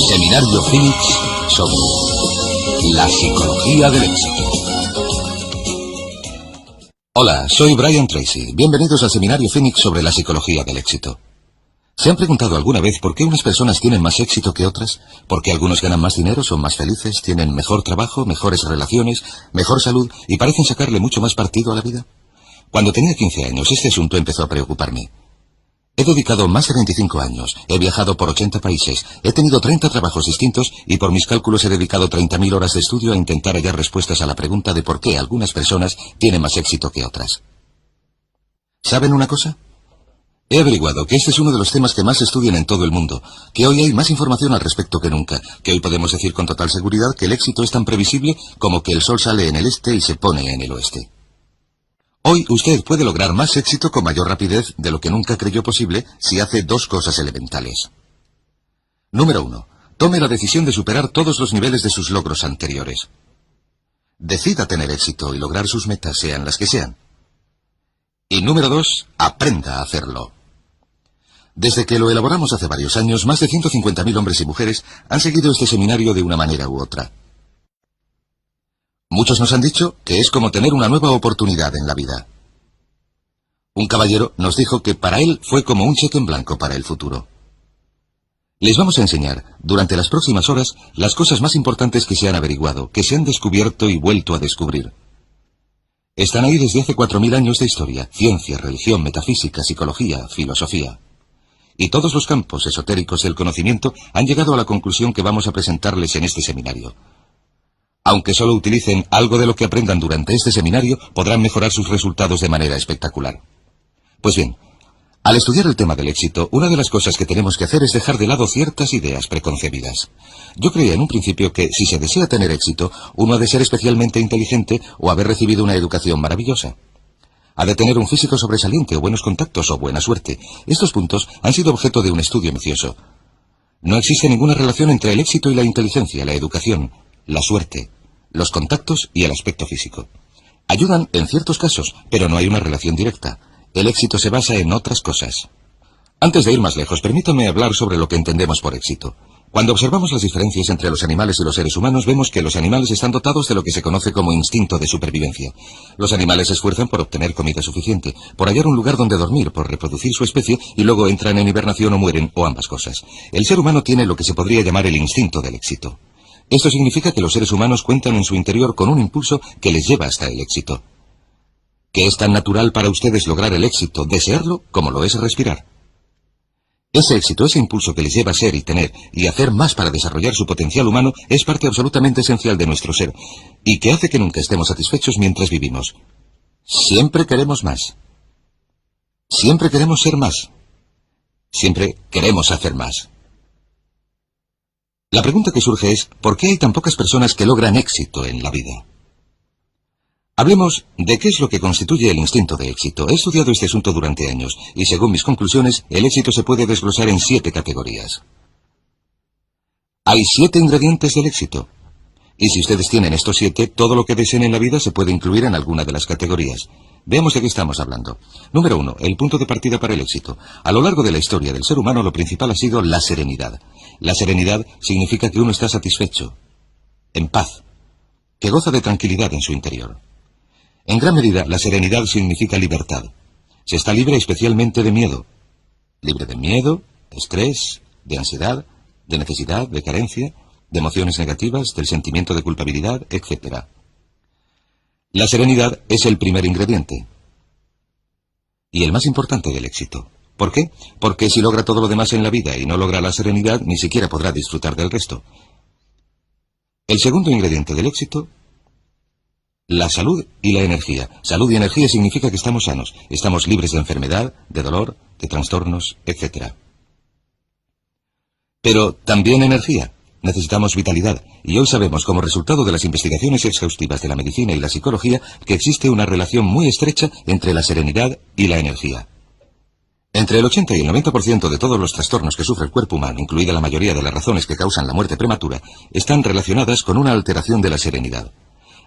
Seminario Phoenix sobre la psicología del éxito. Hola, soy Brian Tracy. Bienvenidos al Seminario Phoenix sobre la psicología del éxito. ¿Se han preguntado alguna vez por qué unas personas tienen más éxito que otras? ¿Por qué algunos ganan más dinero, son más felices, tienen mejor trabajo, mejores relaciones, mejor salud y parecen sacarle mucho más partido a la vida? Cuando tenía 15 años, este asunto empezó a preocuparme. He dedicado más de 25 años, he viajado por 80 países, he tenido 30 trabajos distintos y por mis cálculos he dedicado 30.000 horas de estudio a intentar hallar respuestas a la pregunta de por qué algunas personas tienen más éxito que otras. ¿Saben una cosa? He averiguado que este es uno de los temas que más se estudian en todo el mundo, que hoy hay más información al respecto que nunca, que hoy podemos decir con total seguridad que el éxito es tan previsible como que el sol sale en el este y se pone en el oeste. Hoy usted puede lograr más éxito con mayor rapidez de lo que nunca creyó posible si hace dos cosas elementales. Número 1. Tome la decisión de superar todos los niveles de sus logros anteriores. Decida tener éxito y lograr sus metas, sean las que sean. Y número 2. Aprenda a hacerlo. Desde que lo elaboramos hace varios años, más de 150.000 hombres y mujeres han seguido este seminario de una manera u otra. Muchos nos han dicho que es como tener una nueva oportunidad en la vida. Un caballero nos dijo que para él fue como un cheque en blanco para el futuro. Les vamos a enseñar, durante las próximas horas, las cosas más importantes que se han averiguado, que se han descubierto y vuelto a descubrir. Están ahí desde hace 4.000 años de historia, ciencia, religión, metafísica, psicología, filosofía. Y todos los campos esotéricos del conocimiento han llegado a la conclusión que vamos a presentarles en este seminario. Aunque solo utilicen algo de lo que aprendan durante este seminario, podrán mejorar sus resultados de manera espectacular. Pues bien, al estudiar el tema del éxito, una de las cosas que tenemos que hacer es dejar de lado ciertas ideas preconcebidas. Yo creía en un principio que, si se desea tener éxito, uno ha de ser especialmente inteligente o haber recibido una educación maravillosa. Ha de tener un físico sobresaliente o buenos contactos o buena suerte. Estos puntos han sido objeto de un estudio minucioso. No existe ninguna relación entre el éxito y la inteligencia, la educación, la suerte, los contactos y el aspecto físico. Ayudan en ciertos casos, pero no hay una relación directa. El éxito se basa en otras cosas. Antes de ir más lejos, permítame hablar sobre lo que entendemos por éxito. Cuando observamos las diferencias entre los animales y los seres humanos, vemos que los animales están dotados de lo que se conoce como instinto de supervivencia. Los animales se esfuerzan por obtener comida suficiente, por hallar un lugar donde dormir, por reproducir su especie y luego entran en hibernación o mueren, o ambas cosas. El ser humano tiene lo que se podría llamar el instinto del éxito. Esto significa que los seres humanos cuentan en su interior con un impulso que les lleva hasta el éxito. Que es tan natural para ustedes lograr el éxito, desearlo, como lo es respirar. Ese éxito, ese impulso que les lleva a ser y tener y hacer más para desarrollar su potencial humano, es parte absolutamente esencial de nuestro ser, y que hace que nunca estemos satisfechos mientras vivimos. Siempre queremos más. Siempre queremos ser más. Siempre queremos hacer más. La pregunta que surge es, ¿por qué hay tan pocas personas que logran éxito en la vida? Hablemos de qué es lo que constituye el instinto de éxito. He estudiado este asunto durante años, y según mis conclusiones, el éxito se puede desglosar en 7 categorías. Hay 7 ingredientes del éxito. Y si ustedes tienen estos 7, todo lo que deseen en la vida se puede incluir en alguna de las categorías. Veamos de qué estamos hablando. Número 1, el punto de partida para el éxito. A lo largo de la historia del ser humano, lo principal ha sido la serenidad. La serenidad significa que uno está satisfecho, en paz, que goza de tranquilidad en su interior. En gran medida, la serenidad significa libertad. Se está libre especialmente de miedo. Libre de miedo, estrés, de ansiedad, de necesidad, de carencia, de emociones negativas, del sentimiento de culpabilidad, etc. La serenidad es el primer ingrediente y el más importante del éxito. ¿Por qué? Porque si logra todo lo demás en la vida y no logra la serenidad, ni siquiera podrá disfrutar del resto. El segundo ingrediente del éxito, la salud y la energía. Salud y energía significa que estamos sanos, estamos libres de enfermedad, de dolor, de trastornos, etc. Pero también energía. Necesitamos vitalidad, y hoy sabemos, como resultado de las investigaciones exhaustivas de la medicina y la psicología, que existe una relación muy estrecha entre la serenidad y la energía. Entre el 80 y el 90% de todos los trastornos que sufre el cuerpo humano, incluida la mayoría de las razones que causan la muerte prematura, están relacionadas con una alteración de la serenidad.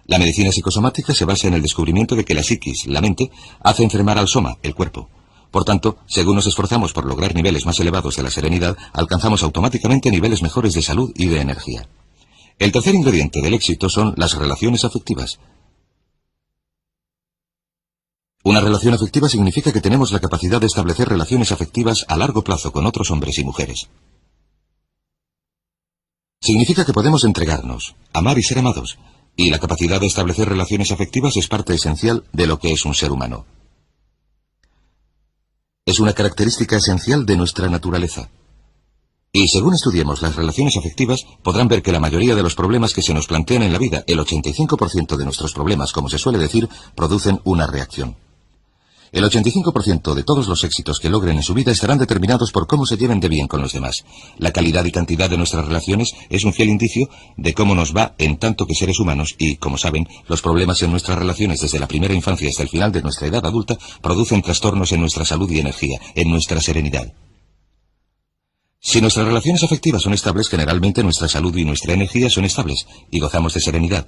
La medicina psicosomática se basa en el descubrimiento de que la psiquis, la mente, hace enfermar al soma, el cuerpo. Por tanto, según nos esforzamos por lograr niveles más elevados de la serenidad, alcanzamos automáticamente niveles mejores de salud y de energía. El tercer ingrediente del éxito son las relaciones afectivas. Una relación afectiva significa que tenemos la capacidad de establecer relaciones afectivas a largo plazo con otros hombres y mujeres. Significa que podemos entregarnos, amar y ser amados, y la capacidad de establecer relaciones afectivas es parte esencial de lo que es un ser humano. Es una característica esencial de nuestra naturaleza. Y según estudiemos las relaciones afectivas, podrán ver que la mayoría de los problemas que se nos plantean en la vida, el 85% de nuestros problemas, como se suele decir, producen una reacción. El 85% de todos los éxitos que logren en su vida estarán determinados por cómo se lleven de bien con los demás. La calidad y cantidad de nuestras relaciones es un fiel indicio de cómo nos va en tanto que seres humanos y, como saben, los problemas en nuestras relaciones desde la primera infancia hasta el final de nuestra edad adulta producen trastornos en nuestra salud y energía, en nuestra serenidad. Si nuestras relaciones afectivas son estables, generalmente nuestra salud y nuestra energía son estables y gozamos de serenidad.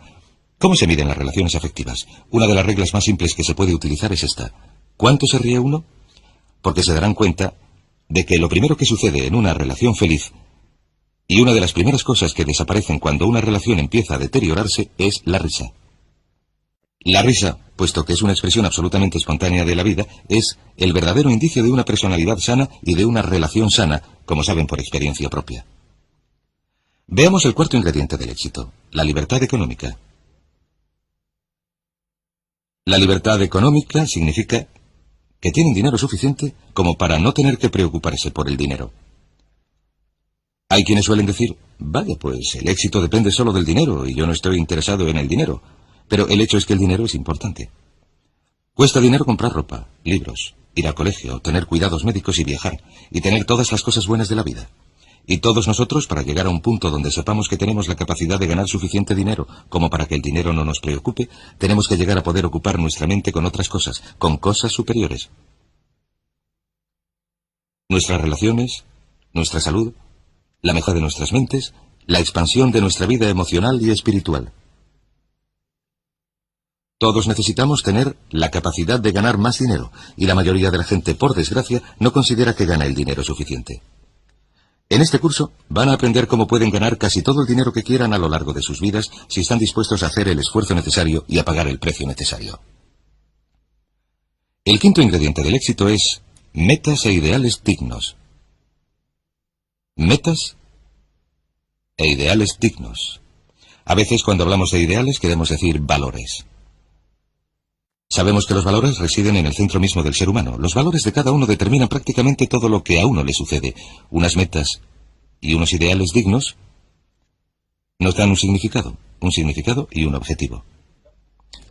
¿Cómo se miden las relaciones afectivas? Una de las reglas más simples que se puede utilizar es esta. ¿Cuánto se ríe uno? Porque se darán cuenta de que lo primero que sucede en una relación feliz y una de las primeras cosas que desaparecen cuando una relación empieza a deteriorarse es la risa. La risa, puesto que es una expresión absolutamente espontánea de la vida, es el verdadero indicio de una personalidad sana y de una relación sana, como saben por experiencia propia. Veamos el cuarto ingrediente del éxito, la libertad económica. La libertad económica significa que tienen dinero suficiente como para no tener que preocuparse por el dinero. Hay quienes suelen decir, vaya, pues el éxito depende solo del dinero y yo no estoy interesado en el dinero, pero el hecho es que el dinero es importante. Cuesta dinero comprar ropa, libros, ir al colegio, tener cuidados médicos y viajar, y tener todas las cosas buenas de la vida. Y todos nosotros, para llegar a un punto donde sepamos que tenemos la capacidad de ganar suficiente dinero como para que el dinero no nos preocupe, tenemos que llegar a poder ocupar nuestra mente con otras cosas, con cosas superiores. Nuestras relaciones, nuestra salud, la mejora de nuestras mentes, la expansión de nuestra vida emocional y espiritual. Todos necesitamos tener la capacidad de ganar más dinero, y la mayoría de la gente, por desgracia, no considera que gana el dinero suficiente. En este curso van a aprender cómo pueden ganar casi todo el dinero que quieran a lo largo de sus vidas si están dispuestos a hacer el esfuerzo necesario y a pagar el precio necesario. El quinto ingrediente del éxito es metas e ideales dignos. Metas e ideales dignos. A veces cuando hablamos de ideales queremos decir valores. Sabemos que los valores residen en el centro mismo del ser humano. Los valores de cada uno determinan prácticamente todo lo que a uno le sucede. Unas metas y unos ideales dignos nos dan un significado y un objetivo.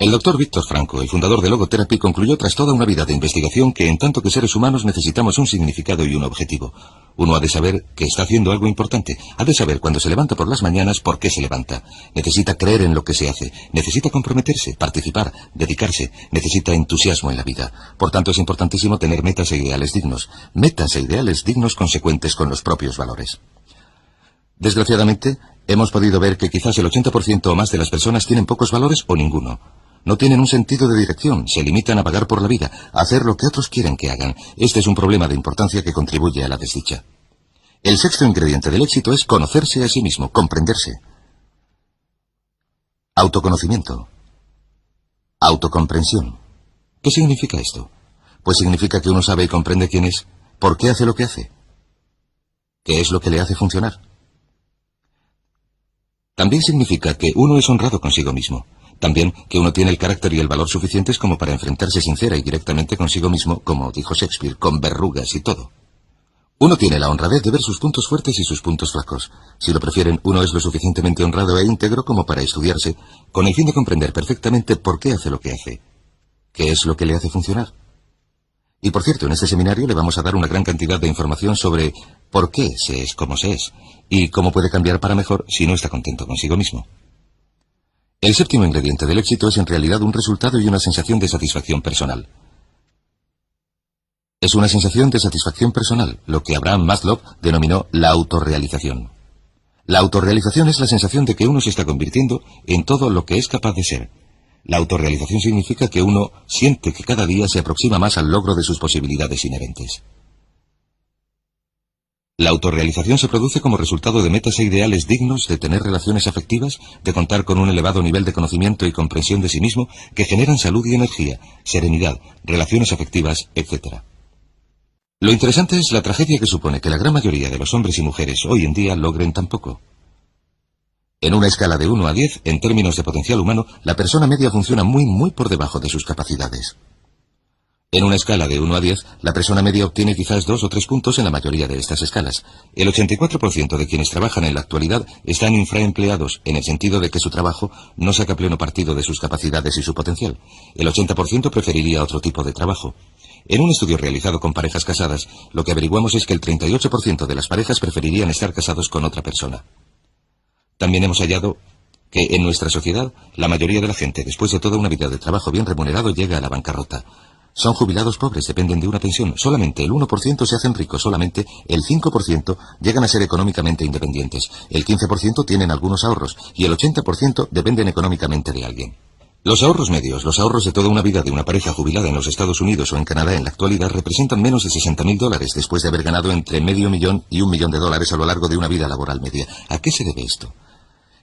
El doctor Víctor Frankl, el fundador de Logotherapy, concluyó tras toda una vida de investigación que en tanto que seres humanos necesitamos un significado y un objetivo. Uno ha de saber que está haciendo algo importante, ha de saber cuando se levanta por las mañanas por qué se levanta. Necesita creer en lo que se hace, necesita comprometerse, participar, dedicarse, necesita entusiasmo en la vida. Por tanto es importantísimo tener metas e ideales dignos consecuentes con los propios valores. Desgraciadamente, hemos podido ver que quizás el 80% o más de las personas tienen pocos valores o ninguno. No tienen un sentido de dirección, se limitan a vagar por la vida, a hacer lo que otros quieren que hagan. Este es un problema de importancia que contribuye a la desdicha. El sexto ingrediente del éxito es conocerse a sí mismo, comprenderse. Autoconocimiento. Autocomprensión. ¿Qué significa esto? Pues significa que uno sabe y comprende quién es, por qué hace lo que hace, qué es lo que le hace funcionar. También significa que uno es honrado consigo mismo. También que uno tiene el carácter y el valor suficientes como para enfrentarse sincera y directamente consigo mismo, como dijo Shakespeare, con verrugas y todo. Uno tiene la honradez de ver sus puntos fuertes y sus puntos flacos. Si lo prefieren, uno es lo suficientemente honrado e íntegro como para estudiarse, con el fin de comprender perfectamente por qué hace lo que hace, qué es lo que le hace funcionar. Y por cierto, en este seminario le vamos a dar una gran cantidad de información sobre por qué se es como se es, y cómo puede cambiar para mejor si no está contento consigo mismo. El séptimo ingrediente del éxito es en realidad un resultado y una sensación de satisfacción personal. Es una sensación de satisfacción personal, lo que Abraham Maslow denominó la autorrealización. La autorrealización es la sensación de que uno se está convirtiendo en todo lo que es capaz de ser. La autorrealización significa que uno siente que cada día se aproxima más al logro de sus posibilidades inherentes. La autorrealización se produce como resultado de metas e ideales dignos, de tener relaciones afectivas, de contar con un elevado nivel de conocimiento y comprensión de sí mismo que generan salud y energía, serenidad, relaciones afectivas, etc. Lo interesante es la tragedia que supone que la gran mayoría de los hombres y mujeres hoy en día logren tan poco. En una escala de 1 a 10, en términos de potencial humano, la persona media funciona muy por debajo de sus capacidades. En una escala de 1 a 10, la persona media obtiene quizás 2 o 3 puntos en la mayoría de estas escalas. El 84% de quienes trabajan en la actualidad están infraempleados, en el sentido de que su trabajo no saca pleno partido de sus capacidades y su potencial. El 80% preferiría otro tipo de trabajo. En un estudio realizado con parejas casadas, lo que averiguamos es que el 38% de las parejas preferirían estar casados con otra persona. También hemos hallado que en nuestra sociedad, la mayoría de la gente, después de toda una vida de trabajo bien remunerado, llega a la bancarrota. Son jubilados pobres, dependen de una pensión. Solamente el 1% se hacen ricos, solamente el 5% llegan a ser económicamente independientes. El 15% tienen algunos ahorros y el 80% dependen económicamente de alguien. Los ahorros medios, los ahorros de toda una vida de una pareja jubilada en los Estados Unidos o en Canadá en la actualidad representan menos de $60.000 después de haber ganado entre $500,000 y $1 millón a lo largo de una vida laboral media. ¿A qué se debe esto?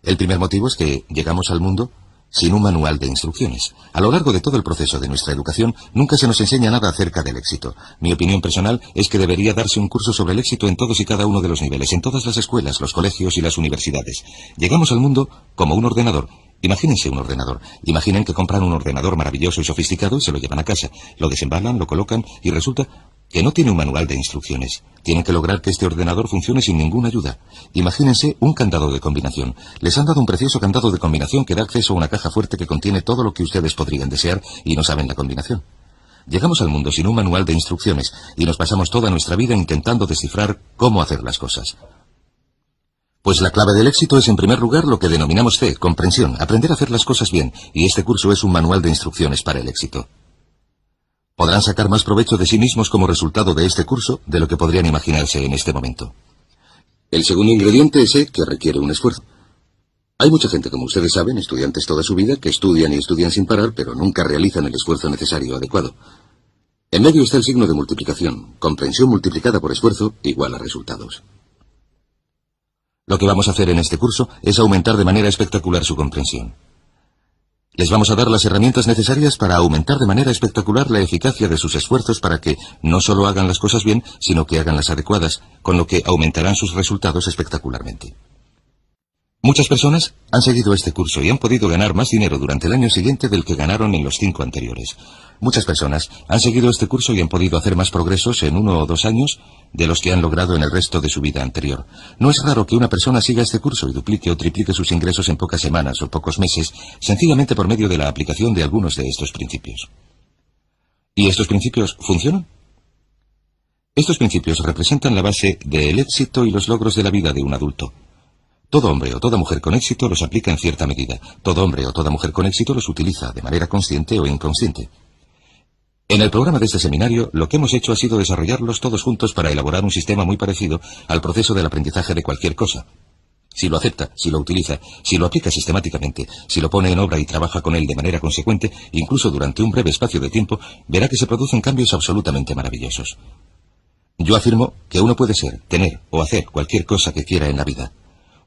El primer motivo es que llegamos al mundo sin un manual de instrucciones. A lo largo de todo el proceso de nuestra educación, nunca se nos enseña nada acerca del éxito. Mi opinión personal es que debería darse un curso sobre el éxito en todos y cada uno de los niveles, en todas las escuelas, los colegios y las universidades. Llegamos al mundo como un ordenador. Imagínense un ordenador. Imaginen que compran un ordenador maravilloso y sofisticado y se lo llevan a casa. Lo desembalan, lo colocan y resulta que no tiene un manual de instrucciones. Tienen que lograr que este ordenador funcione sin ninguna ayuda. Imagínense un candado de combinación. Les han dado un precioso candado de combinación que da acceso a una caja fuerte que contiene todo lo que ustedes podrían desear y no saben la combinación. Llegamos al mundo sin un manual de instrucciones y nos pasamos toda nuestra vida intentando descifrar cómo hacer las cosas. Pues la clave del éxito es en primer lugar lo que denominamos fe, comprensión, aprender a hacer las cosas bien, y este curso es un manual de instrucciones para el éxito. Podrán sacar más provecho de sí mismos como resultado de este curso de lo que podrían imaginarse en este momento. El segundo ingrediente es que requiere un esfuerzo. Hay mucha gente, como ustedes saben, estudiantes toda su vida, que estudian y estudian sin parar, pero nunca realizan el esfuerzo necesario adecuado. En medio está el signo de multiplicación. Comprensión multiplicada por esfuerzo igual a resultados. Lo que vamos a hacer en este curso es aumentar de manera espectacular su comprensión. Les vamos a dar las herramientas necesarias para aumentar de manera espectacular la eficacia de sus esfuerzos para que no solo hagan las cosas bien, sino que hagan las adecuadas, con lo que aumentarán sus resultados espectacularmente. Muchas personas han seguido este curso y han podido ganar más dinero durante el año siguiente del que ganaron en los 5 anteriores. Muchas personas han seguido este curso y han podido hacer más progresos en 1 o 2 años de los que han logrado en el resto de su vida anterior. No es raro que una persona siga este curso y duplique o triplique sus ingresos en pocas semanas o pocos meses, sencillamente por medio de la aplicación de algunos de estos principios. ¿Y estos principios funcionan? Estos principios representan la base del éxito y los logros de la vida de un adulto. Todo hombre o toda mujer con éxito los aplica en cierta medida. Todo hombre o toda mujer con éxito los utiliza de manera consciente o inconsciente. En el programa de este seminario, lo que hemos hecho ha sido desarrollarlos todos juntos para elaborar un sistema muy parecido al proceso del aprendizaje de cualquier cosa. Si lo acepta, si lo utiliza, si lo aplica sistemáticamente, si lo pone en obra y trabaja con él de manera consecuente, incluso durante un breve espacio de tiempo, verá que se producen cambios absolutamente maravillosos. Yo afirmo que uno puede ser, tener o hacer cualquier cosa que quiera en la vida.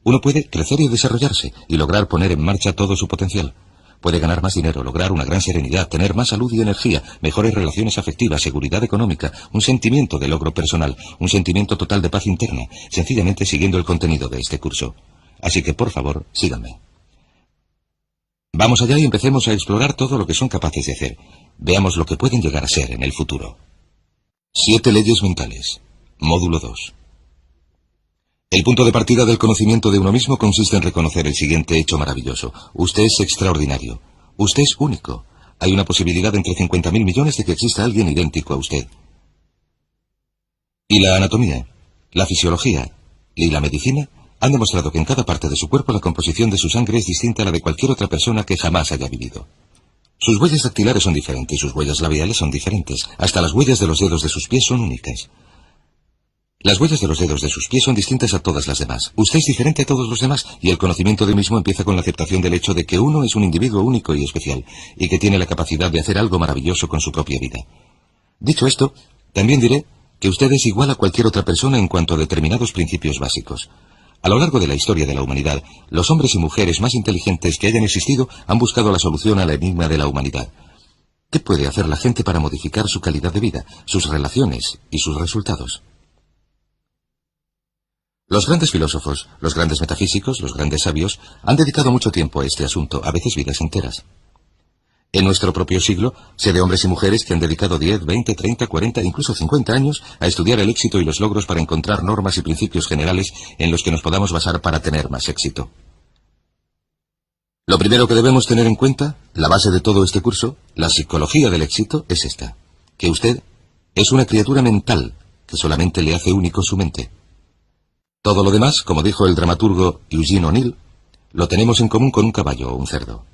Uno puede crecer y desarrollarse y lograr poner en marcha todo su potencial. Puede ganar más dinero, lograr una gran serenidad, tener más salud y energía, mejores relaciones afectivas, seguridad económica, un sentimiento de logro personal, un sentimiento total de paz interna, sencillamente siguiendo el contenido de este curso. Así que, por favor, síganme. Vamos allá y empecemos a explorar todo lo que son capaces de hacer. Veamos lo que pueden llegar a ser en el futuro. 7 leyes mentales. Módulo 2. El punto de partida del conocimiento de uno mismo consiste en reconocer el siguiente hecho maravilloso. Usted es extraordinario. Usted es único. Hay una posibilidad entre 50.000 millones de que exista alguien idéntico a usted. Y la anatomía, la fisiología y la medicina han demostrado que en cada parte de su cuerpo la composición de su sangre es distinta a la de cualquier otra persona que jamás haya vivido. Sus huellas dactilares son diferentes, sus huellas labiales son diferentes, hasta las huellas de los dedos de sus pies son únicas. Las huellas de los dedos de sus pies son distintas a todas las demás. Usted es diferente a todos los demás, y el conocimiento de mismo empieza con la aceptación del hecho de que uno es un individuo único y especial, y que tiene la capacidad de hacer algo maravilloso con su propia vida. Dicho esto, también diré que usted es igual a cualquier otra persona en cuanto a determinados principios básicos. A lo largo de la historia de la humanidad, los hombres y mujeres más inteligentes que hayan existido han buscado la solución al enigma de la humanidad. ¿Qué puede hacer la gente para modificar su calidad de vida, sus relaciones y sus resultados? Los grandes filósofos, los grandes metafísicos, los grandes sabios han dedicado mucho tiempo a este asunto, a veces vidas enteras. En nuestro propio siglo, sé de hombres y mujeres que han dedicado 10, 20, 30, 40, incluso 50 años a estudiar el éxito y los logros para encontrar normas y principios generales en los que nos podamos basar para tener más éxito. Lo primero que debemos tener en cuenta, la base de todo este curso, la psicología del éxito, es esta: que usted es una criatura mental que solamente le hace único su mente. Todo lo demás, como dijo el dramaturgo Eugene O'Neill, lo tenemos en común con un caballo o un cerdo.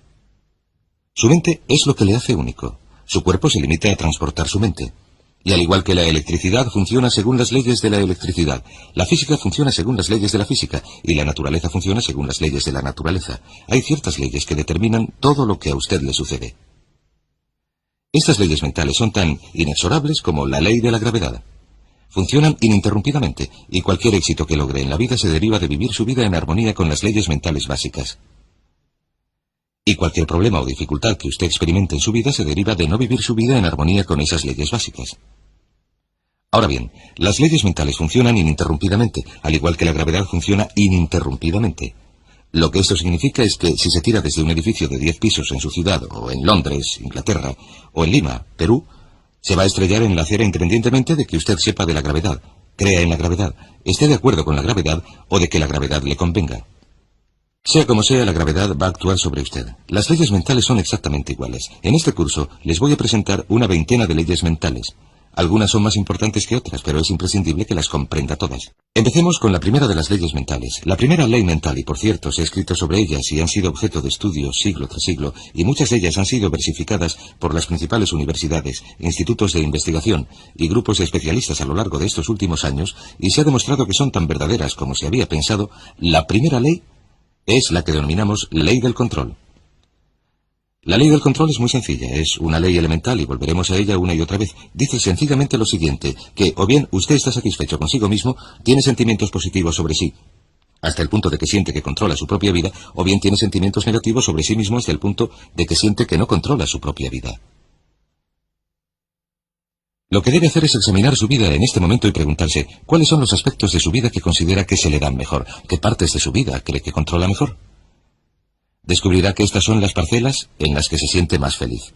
Su mente es lo que le hace único. Su cuerpo se limita a transportar su mente. Y al igual que la electricidad funciona según las leyes de la electricidad, la física funciona según las leyes de la física, y la naturaleza funciona según las leyes de la naturaleza. Hay ciertas leyes que determinan todo lo que a usted le sucede. Estas leyes mentales son tan inexorables como la ley de la gravedad. Funcionan ininterrumpidamente, y cualquier éxito que logre en la vida se deriva de vivir su vida en armonía con las leyes mentales básicas. Y cualquier problema o dificultad que usted experimente en su vida se deriva de no vivir su vida en armonía con esas leyes básicas. Ahora bien, las leyes mentales funcionan ininterrumpidamente, al igual que la gravedad funciona ininterrumpidamente. Lo que esto significa es que si se tira desde un edificio de 10 pisos en su ciudad, o en Londres, Inglaterra, o en Lima, Perú, se va a estrellar en la acera independientemente de que usted sepa de la gravedad, crea en la gravedad, esté de acuerdo con la gravedad o de que la gravedad le convenga. Sea como sea, la gravedad va a actuar sobre usted. Las leyes mentales son exactamente iguales. En este curso les voy a presentar una veintena de leyes mentales. Algunas son más importantes que otras, pero es imprescindible que las comprenda todas. Empecemos con la primera de las leyes mentales. La primera ley mental, y por cierto, se ha escrito sobre ellas y han sido objeto de estudio siglo tras siglo, y muchas de ellas han sido versificadas por las principales universidades, institutos de investigación y grupos de especialistas a lo largo de estos últimos años, y se ha demostrado que son tan verdaderas como se había pensado. La primera ley es la que denominamos ley del control. La ley del control es muy sencilla, es una ley elemental y volveremos a ella una y otra vez. Dice sencillamente lo siguiente, que o bien usted está satisfecho consigo mismo, tiene sentimientos positivos sobre sí, hasta el punto de que siente que controla su propia vida, o bien tiene sentimientos negativos sobre sí mismo hasta el punto de que siente que no controla su propia vida. Lo que debe hacer es examinar su vida en este momento y preguntarse cuáles son los aspectos de su vida que considera que se le dan mejor, qué partes de su vida cree que controla mejor. Descubrirá que estas son las parcelas en las que se siente más feliz.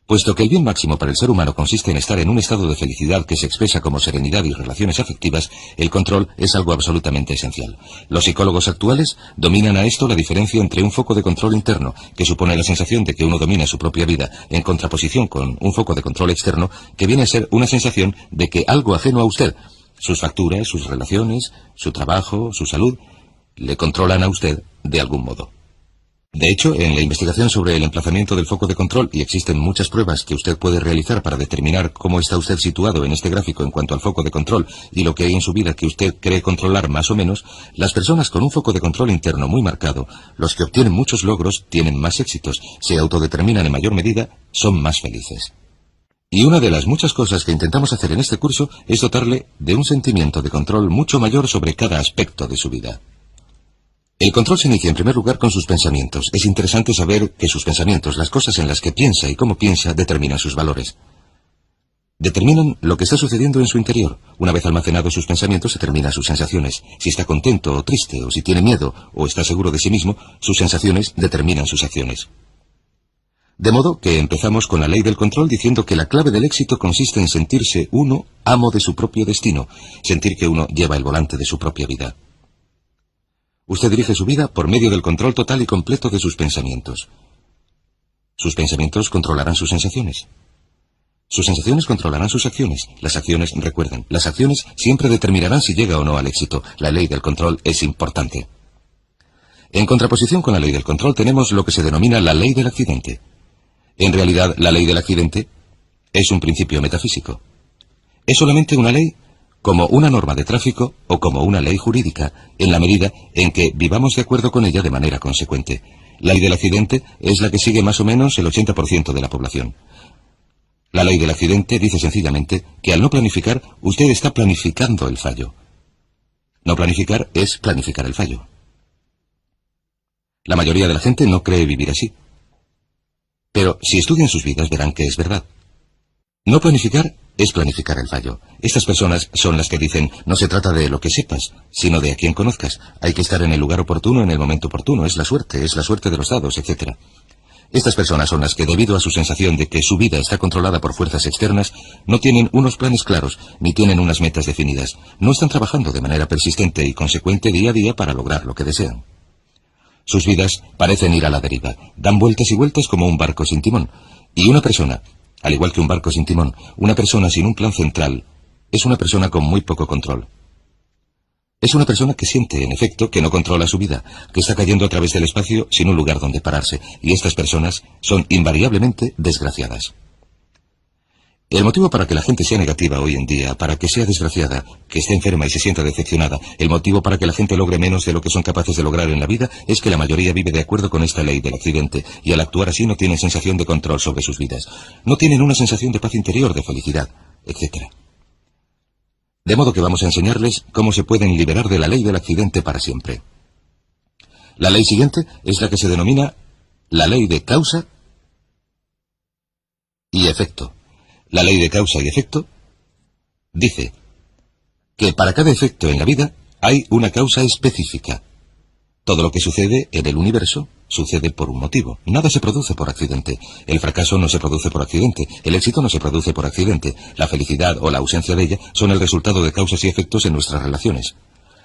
Puesto que el bien máximo para el ser humano consiste en estar en un estado de felicidad que se expresa como serenidad y relaciones afectivas, el control es algo absolutamente esencial. Los psicólogos actuales dominan a esto la diferencia entre un foco de control interno, que supone la sensación de que uno domina su propia vida, en contraposición con un foco de control externo, que viene a ser una sensación de que algo ajeno a usted, sus facturas, sus relaciones, su trabajo, su salud, le controlan a usted de algún modo. De hecho, en la investigación sobre el emplazamiento del foco de control, y existen muchas pruebas que usted puede realizar para determinar cómo está usted situado en este gráfico en cuanto al foco de control y lo que hay en su vida que usted cree controlar más o menos, las personas con un foco de control interno muy marcado, los que obtienen muchos logros, tienen más éxitos, se autodeterminan en mayor medida, son más felices. Y una de las muchas cosas que intentamos hacer en este curso es dotarle de un sentimiento de control mucho mayor sobre cada aspecto de su vida. El control se inicia en primer lugar con sus pensamientos. Es interesante saber que sus pensamientos, las cosas en las que piensa y cómo piensa, determinan sus valores. Determinan lo que está sucediendo en su interior. Una vez almacenados sus pensamientos, determina sus sensaciones. Si está contento o triste, o si tiene miedo, o está seguro de sí mismo, sus sensaciones determinan sus acciones. De modo que empezamos con la ley del control diciendo que la clave del éxito consiste en sentirse uno amo de su propio destino, sentir que uno lleva el volante de su propia vida. Usted dirige su vida por medio del control total y completo de sus pensamientos. Sus pensamientos controlarán sus sensaciones. Sus sensaciones controlarán sus acciones. Las acciones, recuerden, las acciones siempre determinarán si llega o no al éxito. La ley del control es importante. En contraposición con la ley del control tenemos lo que se denomina la ley del accidente. En realidad, la ley del accidente es un principio metafísico. Es solamente una ley como una norma de tráfico o como una ley jurídica, en la medida en que vivamos de acuerdo con ella de manera consecuente. La ley del accidente es la que sigue más o menos el 80% de la población. La ley del accidente dice sencillamente que al no planificar, usted está planificando el fallo. No planificar es planificar el fallo. La mayoría de la gente no cree vivir así. Pero si estudian sus vidas verán que es verdad. No planificar es planificar el fallo. Estas personas son las que dicen, no se trata de lo que sepas, sino de a quién conozcas. Hay que estar en el lugar oportuno, en el momento oportuno. Es la suerte de los dados, etc. Estas personas son las que, debido a su sensación de que su vida está controlada por fuerzas externas, no tienen unos planes claros, ni tienen unas metas definidas. No están trabajando de manera persistente y consecuente día a día para lograr lo que desean. Sus vidas parecen ir a la deriva, dan vueltas y vueltas como un barco sin timón. Y una persona, al igual que un barco sin timón, una persona sin un plan central, es una persona con muy poco control. Es una persona que siente, en efecto, que no controla su vida, que está cayendo a través del espacio sin un lugar donde pararse, y estas personas son invariablemente desgraciadas. El motivo para que la gente sea negativa hoy en día, para que sea desgraciada, que esté enferma y se sienta decepcionada, el motivo para que la gente logre menos de lo que son capaces de lograr en la vida, es que la mayoría vive de acuerdo con esta ley del accidente, y al actuar así no tienen sensación de control sobre sus vidas. No tienen una sensación de paz interior, de felicidad, etc. De modo que vamos a enseñarles cómo se pueden liberar de la ley del accidente para siempre. La ley siguiente es la que se denomina la ley de causa y efecto. La ley de causa y efecto dice que para cada efecto en la vida hay una causa específica. Todo lo que sucede en el universo sucede por un motivo. Nada se produce por accidente. El fracaso no se produce por accidente. El éxito no se produce por accidente. La felicidad o la ausencia de ella son el resultado de causas y efectos en nuestras relaciones.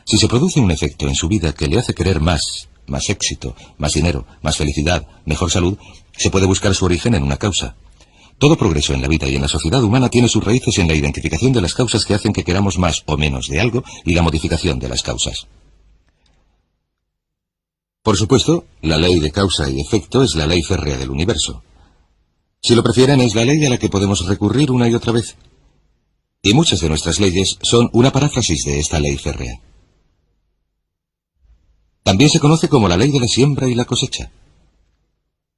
Si se produce un efecto en su vida que le hace querer más éxito, más dinero, más felicidad, mejor salud, se puede buscar su origen en una causa. Todo progreso en la vida y en la sociedad humana tiene sus raíces en la identificación de las causas que hacen que queramos más o menos de algo y la modificación de las causas. Por supuesto, la ley de causa y efecto es la ley férrea del universo. Si lo prefieren, es la ley a la que podemos recurrir una y otra vez. Y muchas de nuestras leyes son una paráfrasis de esta ley férrea. También se conoce como la ley de la siembra y la cosecha.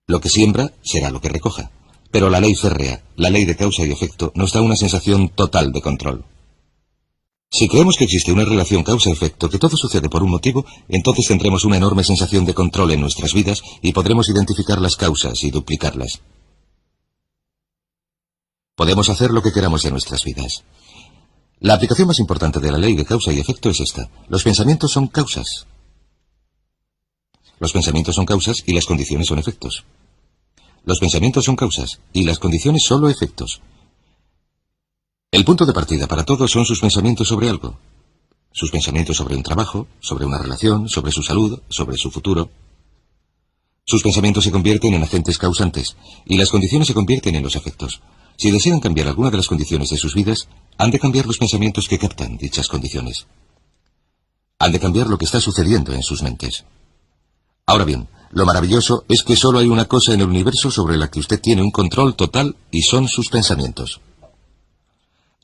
Lo que siembra será lo que recoja. Pero la ley férrea, la ley de causa y efecto, nos da una sensación total de control. Si creemos que existe una relación causa-efecto, que todo sucede por un motivo, entonces tendremos una enorme sensación de control en nuestras vidas y podremos identificar las causas y duplicarlas. Podemos hacer lo que queramos de nuestras vidas. La aplicación más importante de la ley de causa y efecto es esta. Los pensamientos son causas. Los pensamientos son causas y las condiciones son efectos. Los pensamientos son causas y las condiciones solo efectos. El punto de partida para todos son sus pensamientos sobre algo. Sus pensamientos sobre un trabajo, sobre una relación, sobre su salud, sobre su futuro. Sus pensamientos se convierten en agentes causantes y las condiciones se convierten en los efectos. Si desean cambiar alguna de las condiciones de sus vidas, han de cambiar los pensamientos que captan dichas condiciones. Han de cambiar lo que está sucediendo en sus mentes. Ahora bien, lo maravilloso es que solo hay una cosa en el universo sobre la que usted tiene un control total y son sus pensamientos.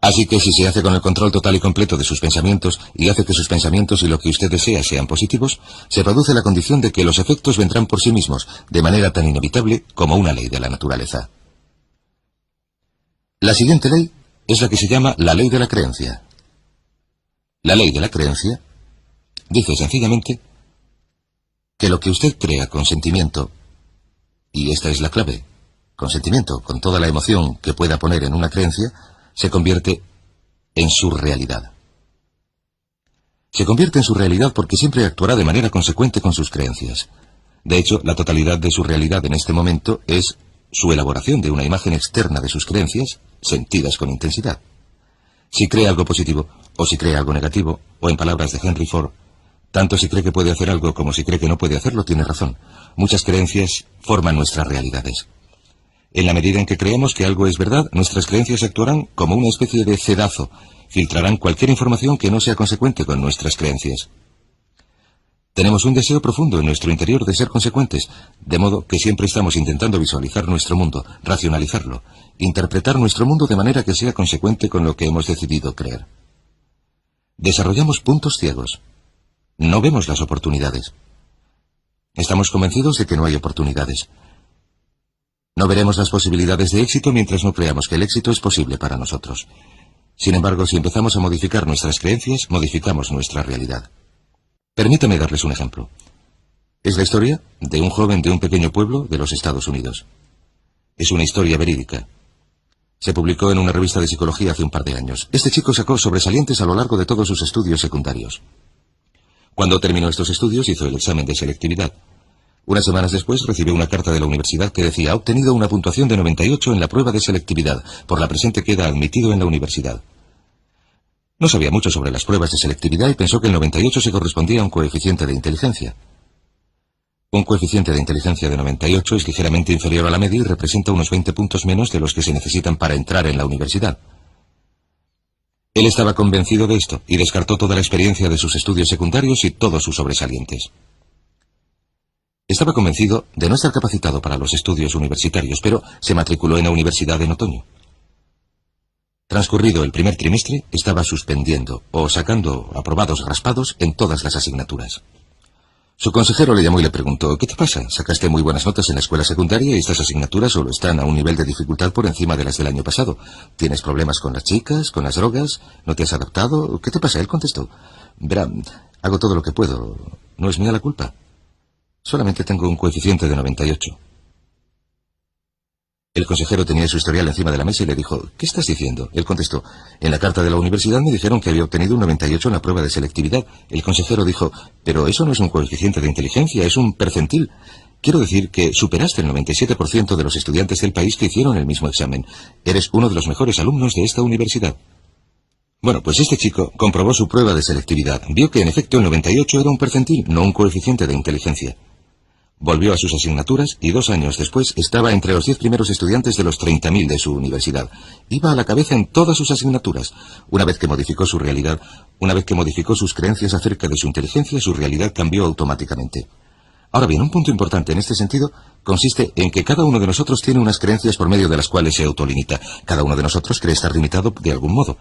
Así que si se hace con el control total y completo de sus pensamientos y hace que sus pensamientos y lo que usted desea sean positivos, se produce la condición de que los efectos vendrán por sí mismos, de manera tan inevitable como una ley de la naturaleza. La siguiente ley es la que se llama la ley de la creencia. La ley de la creencia dice sencillamente que lo que usted crea con sentimiento, y esta es la clave, con sentimiento, con toda la emoción que pueda poner en una creencia, se convierte en su realidad. Se convierte en su realidad porque siempre actuará de manera consecuente con sus creencias. De hecho, la totalidad de su realidad en este momento es su elaboración de una imagen externa de sus creencias, sentidas con intensidad. Si cree algo positivo, o si cree algo negativo, o en palabras de Henry Ford, tanto si cree que puede hacer algo como si cree que no puede hacerlo, tiene razón. Muchas creencias forman nuestras realidades. En la medida en que creemos que algo es verdad, nuestras creencias actuarán como una especie de cedazo, filtrarán cualquier información que no sea consecuente con nuestras creencias. Tenemos un deseo profundo en nuestro interior de ser consecuentes, de modo que siempre estamos intentando visualizar nuestro mundo, racionalizarlo, interpretar nuestro mundo de manera que sea consecuente con lo que hemos decidido creer. Desarrollamos puntos ciegos. No vemos las oportunidades. Estamos convencidos de que no hay oportunidades. No veremos las posibilidades de éxito mientras no creamos que el éxito es posible para nosotros. Sin embargo, si empezamos a modificar nuestras creencias, modificamos nuestra realidad. Permítame darles un ejemplo. Es la historia de un joven de un pequeño pueblo de los Estados Unidos. Es una historia verídica. Se publicó en una revista de psicología hace un par de años. Este chico sacó sobresalientes a lo largo de todos sus estudios secundarios. Cuando terminó estos estudios, hizo el examen de selectividad. Unas semanas después recibió una carta de la universidad que decía: ha obtenido una puntuación de 98 en la prueba de selectividad. Por la presente queda admitido en la universidad. No sabía mucho sobre las pruebas de selectividad y pensó que el 98 se correspondía a un coeficiente de inteligencia. Un coeficiente de inteligencia de 98 es ligeramente inferior a la media y representa unos 20 puntos menos de los que se necesitan para entrar en la universidad. Él estaba convencido de esto y descartó toda la experiencia de sus estudios secundarios y todos sus sobresalientes. Estaba convencido de no estar capacitado para los estudios universitarios, pero se matriculó en la universidad en otoño. Transcurrido el primer trimestre, estaba suspendiendo o sacando aprobados raspados en todas las asignaturas. Su consejero le llamó y le preguntó: ¿qué te pasa? Sacaste muy buenas notas en la escuela secundaria y estas asignaturas solo están a un nivel de dificultad por encima de las del año pasado. ¿Tienes problemas con las chicas, con las drogas? ¿No te has adaptado? ¿Qué te pasa? Él contestó: verá, hago todo lo que puedo. No es mía la culpa. Solamente tengo un coeficiente de 98. El consejero tenía su historial encima de la mesa y le dijo: ¿qué estás diciendo? Él contestó: en la carta de la universidad me dijeron que había obtenido un 98 en la prueba de selectividad. El consejero dijo: pero eso no es un coeficiente de inteligencia, es un percentil. Quiero decir que superaste el 97% de los estudiantes del país que hicieron el mismo examen. Eres uno de los mejores alumnos de esta universidad. Bueno, pues este chico comprobó su prueba de selectividad. Vio que en efecto el 98 era un percentil, no un coeficiente de inteligencia. Volvió a sus asignaturas y 2 años después estaba entre los 10 primeros estudiantes de los 30.000 de su universidad. Iba a la cabeza en todas sus asignaturas. Una vez que modificó su realidad, una vez que modificó sus creencias acerca de su inteligencia, su realidad cambió automáticamente. Ahora bien, un punto importante en este sentido consiste en que cada uno de nosotros tiene unas creencias por medio de las cuales se autolimita. Cada uno de nosotros cree estar limitado de algún modo.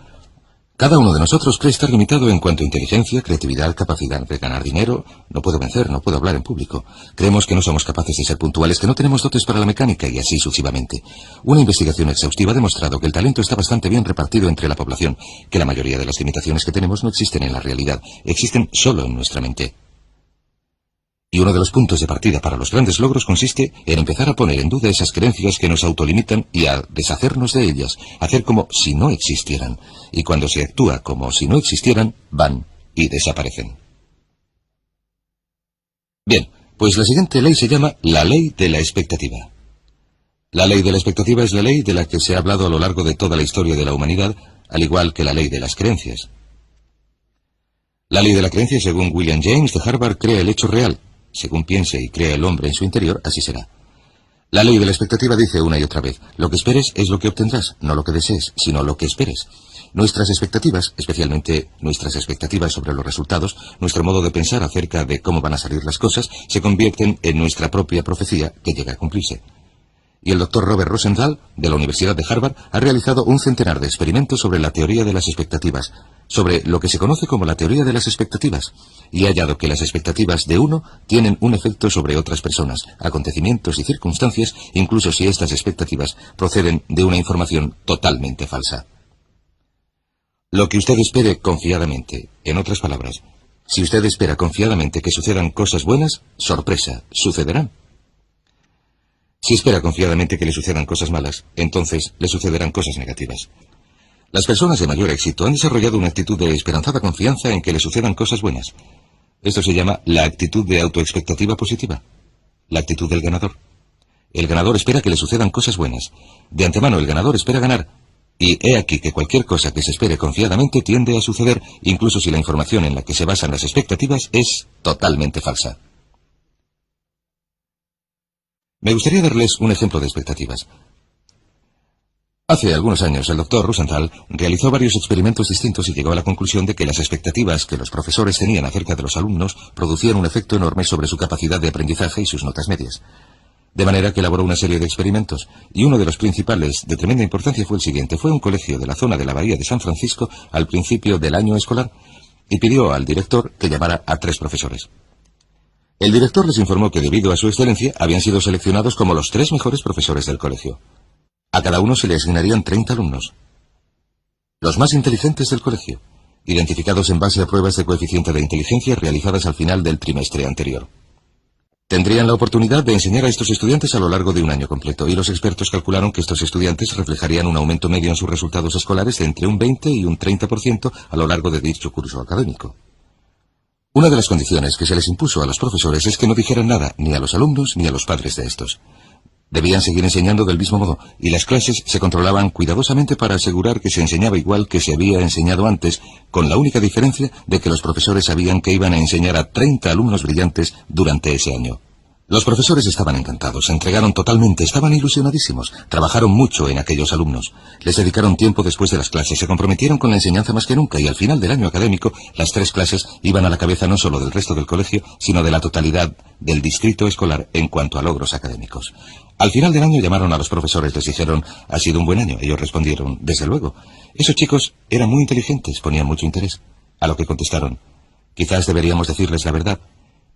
Cada uno de nosotros cree estar limitado en cuanto a inteligencia, creatividad, capacidad de ganar dinero. No puedo vencer, no puedo hablar en público. Creemos que no somos capaces de ser puntuales, que no tenemos dotes para la mecánica y así sucesivamente. Una investigación exhaustiva ha demostrado que el talento está bastante bien repartido entre la población, que la mayoría de las limitaciones que tenemos no existen en la realidad, existen solo en nuestra mente. Y uno de los puntos de partida para los grandes logros consiste en empezar a poner en duda esas creencias que nos autolimitan y a deshacernos de ellas, hacer como si no existieran. Y cuando se actúa como si no existieran, van y desaparecen. Bien, pues la siguiente ley se llama la ley de la expectativa. La ley de la expectativa es la ley de la que se ha hablado a lo largo de toda la historia de la humanidad, al igual que la ley de las creencias. La ley de la creencia, según William James de Harvard, crea el hecho real. Según piense y crea el hombre en su interior, así será. La ley de la expectativa dice una y otra vez: lo que esperes es lo que obtendrás, no lo que desees, sino lo que esperes. Nuestras expectativas, especialmente nuestras expectativas sobre los resultados, nuestro modo de pensar acerca de cómo van a salir las cosas, se convierten en nuestra propia profecía que llega a cumplirse. Y el doctor Robert Rosenthal, de la Universidad de Harvard, ha realizado un centenar de experimentos sobre la teoría de las expectativas, sobre lo que se conoce como la teoría de las expectativas, y ha hallado que las expectativas de uno tienen un efecto sobre otras personas, acontecimientos y circunstancias, incluso si estas expectativas proceden de una información totalmente falsa. Lo que usted espere confiadamente, en otras palabras, si usted espera confiadamente que sucedan cosas buenas, sorpresa, sucederán. Si espera confiadamente que le sucedan cosas malas, entonces le sucederán cosas negativas. Las personas de mayor éxito han desarrollado una actitud de esperanzada confianza en que le sucedan cosas buenas. Esto se llama la actitud de autoexpectativa positiva, la actitud del ganador. El ganador espera que le sucedan cosas buenas. De antemano el ganador espera ganar. Y he aquí que cualquier cosa que se espere confiadamente tiende a suceder, incluso si la información en la que se basan las expectativas es totalmente falsa. Me gustaría darles un ejemplo de expectativas. Hace algunos años, el doctor Rosenthal realizó varios experimentos distintos y llegó a la conclusión de que las expectativas que los profesores tenían acerca de los alumnos producían un efecto enorme sobre su capacidad de aprendizaje y sus notas medias. De manera que elaboró una serie de experimentos, y uno de los principales de tremenda importancia fue el siguiente. Fue a un colegio de la zona de la Bahía de San Francisco al principio del año escolar y pidió al director que llamara a 3 profesores. El director les informó que debido a su excelencia habían sido seleccionados como los 3 mejores profesores del colegio. A cada uno se le asignarían 30 alumnos, los más inteligentes del colegio, identificados en base a pruebas de coeficiente de inteligencia realizadas al final del trimestre anterior. Tendrían la oportunidad de enseñar a estos estudiantes a lo largo de un año completo, y los expertos calcularon que estos estudiantes reflejarían un aumento medio en sus resultados escolares de entre un 20 y un 30% a lo largo de dicho curso académico. Una de las condiciones que se les impuso a los profesores es que no dijeran nada ni a los alumnos ni a los padres de estos. Debían seguir enseñando del mismo modo, y las clases se controlaban cuidadosamente para asegurar que se enseñaba igual que se había enseñado antes, con la única diferencia de que los profesores sabían que iban a enseñar a 30 alumnos brillantes durante ese año. Los profesores estaban encantados, se entregaron totalmente, estaban ilusionadísimos, trabajaron mucho en aquellos alumnos, les dedicaron tiempo después de las clases, se comprometieron con la enseñanza más que nunca, y al final del año académico, las 3 clases iban a la cabeza no solo del resto del colegio, sino de la totalidad del distrito escolar en cuanto a logros académicos. Al final del año llamaron a los profesores, les dijeron, ¿ha sido un buen año? Ellos respondieron, desde luego. Esos chicos eran muy inteligentes, ponían mucho interés. A lo que contestaron, quizás deberíamos decirles la verdad.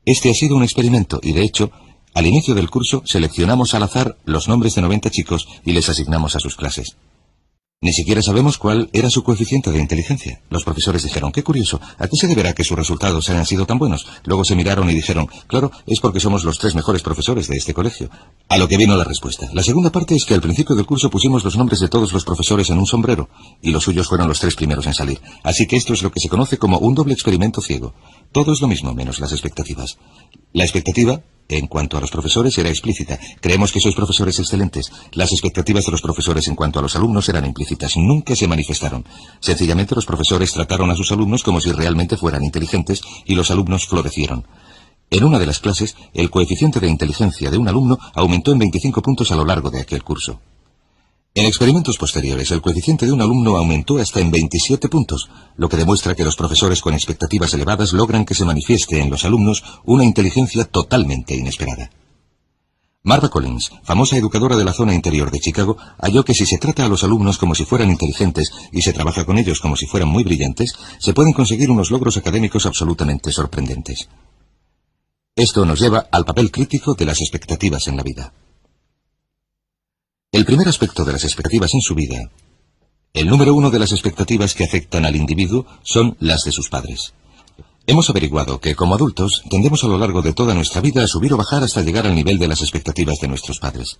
Este ha sido un experimento y, de hecho, al inicio del curso seleccionamos al azar los nombres de 90 chicos y les asignamos a sus clases. Ni siquiera sabemos cuál era su coeficiente de inteligencia. Los profesores dijeron, qué curioso, ¿a qué se deberá que sus resultados hayan sido tan buenos? Luego se miraron y dijeron, claro, es porque somos los 3 mejores profesores de este colegio. A lo que vino la respuesta. La segunda parte es que al principio del curso pusimos los nombres de todos los profesores en un sombrero, y los suyos fueron los 3 primeros en salir. Así que esto es lo que se conoce como un doble experimento ciego. Todo es lo mismo, menos las expectativas. La expectativa, en cuanto a los profesores, era explícita. Creemos que sois profesores excelentes. Las expectativas de los profesores en cuanto a los alumnos eran implícitas. Nunca se manifestaron. Sencillamente los profesores trataron a sus alumnos como si realmente fueran inteligentes y los alumnos florecieron. En una de las clases, el coeficiente de inteligencia de un alumno aumentó en 25 puntos a lo largo de aquel curso. En experimentos posteriores, el coeficiente de un alumno aumentó hasta en 27 puntos, lo que demuestra que los profesores con expectativas elevadas logran que se manifieste en los alumnos una inteligencia totalmente inesperada. Marva Collins, famosa educadora de la zona interior de Chicago, halló que si se trata a los alumnos como si fueran inteligentes y se trabaja con ellos como si fueran muy brillantes, se pueden conseguir unos logros académicos absolutamente sorprendentes. Esto nos lleva al papel crítico de las expectativas en la vida. El primer aspecto de las expectativas en su vida, el número 1 de las expectativas que afectan al individuo, son las de sus padres. Hemos averiguado que, como adultos, tendemos a lo largo de toda nuestra vida a subir o bajar hasta llegar al nivel de las expectativas de nuestros padres.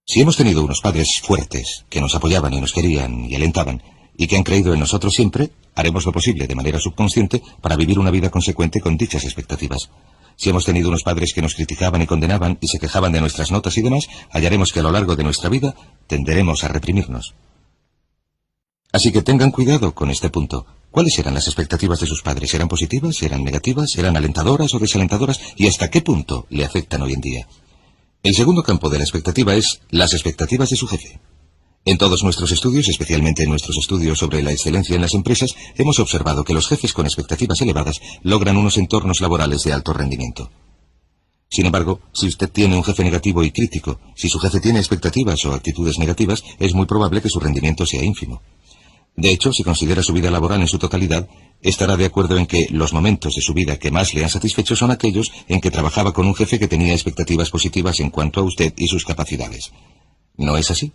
Si hemos tenido unos padres fuertes, que nos apoyaban y nos querían y alentaban, y que han creído en nosotros siempre, haremos lo posible de manera subconsciente para vivir una vida consecuente con dichas expectativas. Si hemos tenido unos padres que nos criticaban y condenaban y se quejaban de nuestras notas y demás, hallaremos que a lo largo de nuestra vida tenderemos a reprimirnos. Así que tengan cuidado con este punto. ¿Cuáles eran las expectativas de sus padres? ¿Eran positivas? ¿Eran negativas? ¿Eran alentadoras o desalentadoras? ¿Y hasta qué punto le afectan hoy en día? El segundo campo de la expectativa es las expectativas de su jefe. En todos nuestros estudios, especialmente en nuestros estudios sobre la excelencia en las empresas, hemos observado que los jefes con expectativas elevadas logran unos entornos laborales de alto rendimiento. Sin embargo, si usted tiene un jefe negativo y crítico, si su jefe tiene expectativas o actitudes negativas, es muy probable que su rendimiento sea ínfimo. De hecho, si considera su vida laboral en su totalidad, estará de acuerdo en que los momentos de su vida que más le han satisfecho son aquellos en que trabajaba con un jefe que tenía expectativas positivas en cuanto a usted y sus capacidades. ¿No es así?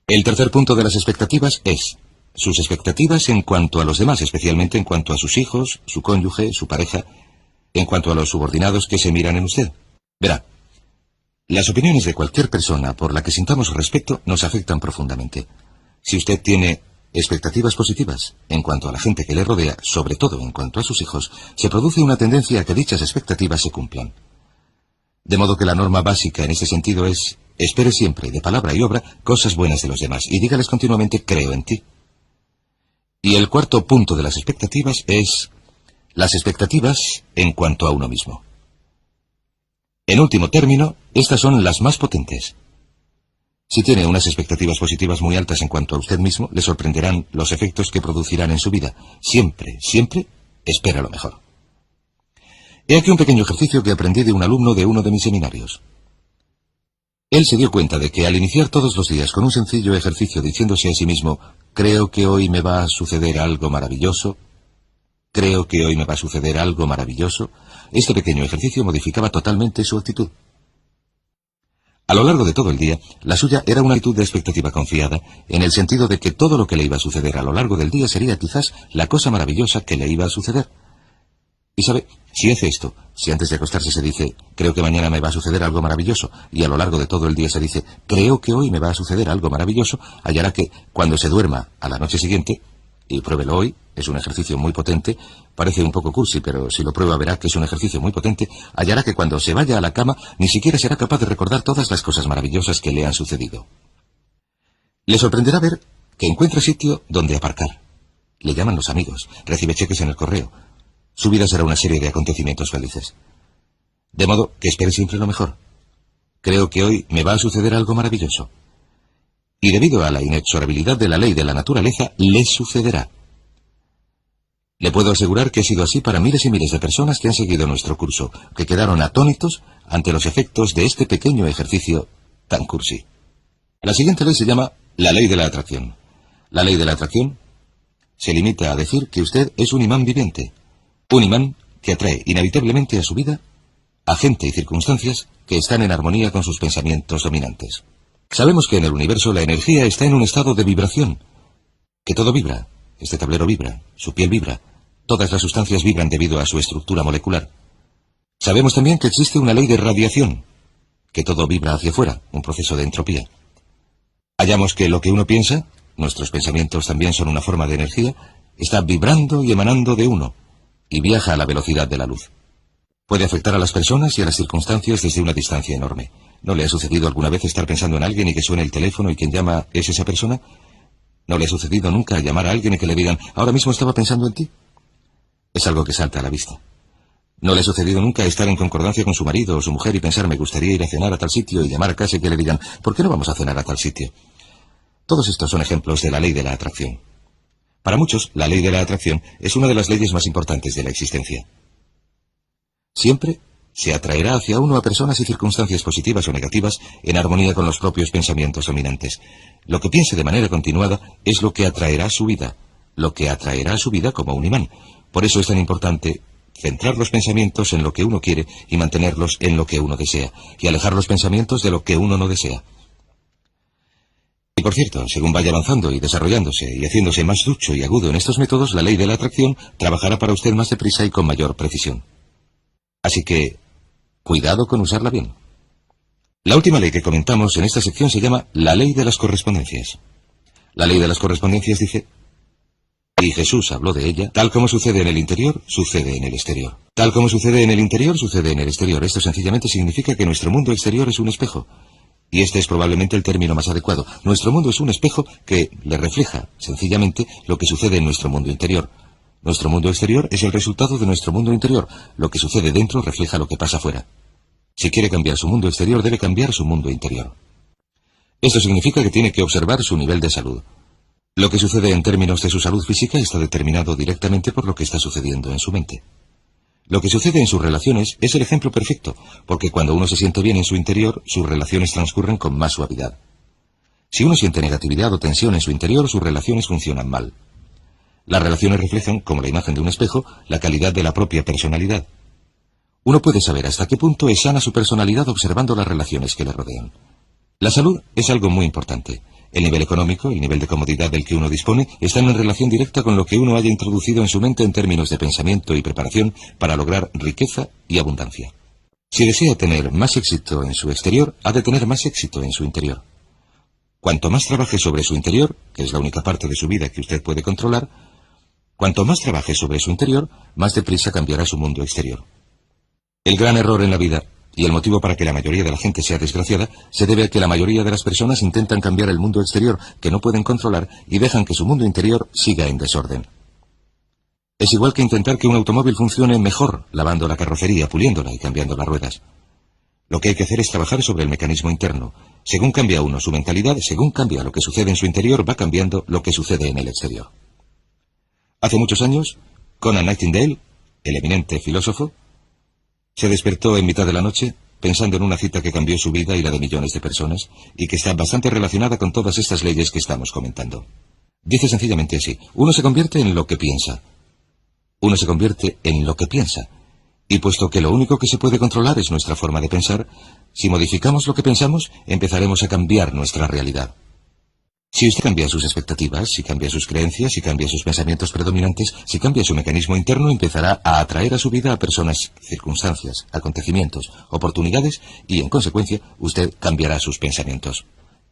El tercer punto de las expectativas es sus expectativas en cuanto a los demás, especialmente en cuanto a sus hijos, su cónyuge, su pareja, en cuanto a los subordinados que se miran en usted. Verá, las opiniones de cualquier persona por la que sintamos respeto nos afectan profundamente. Si usted tiene expectativas positivas en cuanto a la gente que le rodea, sobre todo en cuanto a sus hijos, se produce una tendencia a que dichas expectativas se cumplan. De modo que la norma básica en ese sentido es: espere siempre, de palabra y obra, cosas buenas de los demás, y dígales continuamente, creo en ti. Y el cuarto punto de las expectativas es las expectativas en cuanto a uno mismo. En último término, estas son las más potentes. Si tiene unas expectativas positivas muy altas en cuanto a usted mismo, le sorprenderán los efectos que producirán en su vida. Siempre, siempre, espera lo mejor. He aquí un pequeño ejercicio que aprendí de un alumno de uno de mis seminarios. Él se dio cuenta de que al iniciar todos los días con un sencillo ejercicio diciéndose a sí mismo, creo que hoy me va a suceder algo maravilloso, creo que hoy me va a suceder algo maravilloso, este pequeño ejercicio modificaba totalmente su actitud. A lo largo de todo el día, la suya era una actitud de expectativa confiada, en el sentido de que todo lo que le iba a suceder a lo largo del día sería quizás la cosa maravillosa que le iba a suceder. Y sabe, si hace esto, si antes de acostarse se dice, creo que mañana me va a suceder algo maravilloso, y a lo largo de todo el día se dice, creo que hoy me va a suceder algo maravilloso, hallará que, cuando se duerma a la noche siguiente, y pruébelo hoy, es un ejercicio muy potente, parece un poco cursi, pero si lo prueba verá que es un ejercicio muy potente, hallará que cuando se vaya a la cama, ni siquiera será capaz de recordar todas las cosas maravillosas que le han sucedido. Le sorprenderá ver que encuentra sitio donde aparcar. Le llaman los amigos, recibe cheques en el correo. Su vida será una serie de acontecimientos felices. De modo que espere siempre lo mejor. Creo que hoy me va a suceder algo maravilloso. Y debido a la inexorabilidad de la ley de la naturaleza, le sucederá. Le puedo asegurar que ha sido así para miles y miles de personas que han seguido nuestro curso, que quedaron atónitos ante los efectos de este pequeño ejercicio tan cursi. La siguiente ley se llama la ley de la atracción. La ley de la atracción se limita a decir que usted es un imán viviente. Un imán que atrae inevitablemente a su vida a gente y circunstancias que están en armonía con sus pensamientos dominantes. Sabemos que en el universo la energía está en un estado de vibración, que todo vibra, este tablero vibra, su piel vibra, todas las sustancias vibran debido a su estructura molecular. Sabemos también que existe una ley de radiación, que todo vibra hacia afuera, un proceso de entropía. Hallamos que lo que uno piensa, nuestros pensamientos también son una forma de energía, está vibrando y emanando de uno, y viaja a la velocidad de la luz. Puede afectar a las personas y a las circunstancias desde una distancia enorme. ¿No le ha sucedido alguna vez estar pensando en alguien y que suene el teléfono y quien llama es esa persona? ¿No le ha sucedido nunca llamar a alguien y que le digan, ahora mismo estaba pensando en ti? Es algo que salta a la vista. ¿No le ha sucedido nunca estar en concordancia con su marido o su mujer y pensar, me gustaría ir a cenar a tal sitio y llamar a casa y que le digan, ¿por qué no vamos a cenar a tal sitio? Todos estos son ejemplos de la ley de la atracción. Para muchos, la ley de la atracción es una de las leyes más importantes de la existencia. Siempre se atraerá hacia uno a personas y circunstancias positivas o negativas en armonía con los propios pensamientos dominantes. Lo que piense de manera continuada es lo que atraerá a su vida, lo que atraerá a su vida como un imán. Por eso es tan importante centrar los pensamientos en lo que uno quiere y mantenerlos en lo que uno desea, y alejar los pensamientos de lo que uno no desea. Y por cierto, según vaya avanzando y desarrollándose y haciéndose más ducho y agudo en estos métodos, la ley de la atracción trabajará para usted más deprisa y con mayor precisión. Así que, cuidado con usarla bien. La última ley que comentamos en esta sección se llama la ley de las correspondencias. La ley de las correspondencias dice, y Jesús habló de ella, tal como sucede en el interior, sucede en el exterior. Tal como sucede en el interior, sucede en el exterior. Esto sencillamente significa que nuestro mundo exterior es un espejo. Y este es probablemente el término más adecuado. Nuestro mundo es un espejo que le refleja, sencillamente, lo que sucede en nuestro mundo interior. Nuestro mundo exterior es el resultado de nuestro mundo interior. Lo que sucede dentro refleja lo que pasa afuera. Si quiere cambiar su mundo exterior, debe cambiar su mundo interior. Esto significa que tiene que observar su nivel de salud. Lo que sucede en términos de su salud física está determinado directamente por lo que está sucediendo en su mente. Lo que sucede en sus relaciones es el ejemplo perfecto, porque cuando uno se siente bien en su interior, sus relaciones transcurren con más suavidad. Si uno siente negatividad o tensión en su interior, sus relaciones funcionan mal. Las relaciones reflejan, como la imagen de un espejo, la calidad de la propia personalidad. Uno puede saber hasta qué punto es sana su personalidad observando las relaciones que le rodean. La salud es algo muy importante. El nivel económico, el nivel de comodidad del que uno dispone, están en relación directa con lo que uno haya introducido en su mente en términos de pensamiento y preparación para lograr riqueza y abundancia. Si desea tener más éxito en su exterior, ha de tener más éxito en su interior. Cuanto más trabaje sobre su interior, que es la única parte de su vida que usted puede controlar, cuanto más trabaje sobre su interior, más deprisa cambiará su mundo exterior. El gran error en la vida, y el motivo para que la mayoría de la gente sea desgraciada, se debe a que la mayoría de las personas intentan cambiar el mundo exterior que no pueden controlar y dejan que su mundo interior siga en desorden. Es igual que intentar que un automóvil funcione mejor lavando la carrocería, puliéndola y cambiando las ruedas. Lo que hay que hacer es trabajar sobre el mecanismo interno, Según cambia uno su mentalidad, según cambia lo que sucede en su interior, va cambiando lo que sucede en el exterior. Hace muchos años, Conant Nightingale, el eminente filósofo, se despertó en mitad de la noche pensando en una cita que cambió su vida y la de millones de personas, y que está bastante relacionada con todas estas leyes que estamos comentando. Dice sencillamente así: uno se convierte en lo que piensa. Uno se convierte en lo que piensa. Y puesto que lo único que se puede controlar es nuestra forma de pensar, si modificamos lo que pensamos, empezaremos a cambiar nuestra realidad. Si usted cambia sus expectativas, si cambia sus creencias, si cambia sus pensamientos predominantes, si cambia su mecanismo interno, empezará a atraer a su vida a personas, circunstancias, acontecimientos, oportunidades, y en consecuencia, usted cambiará sus pensamientos.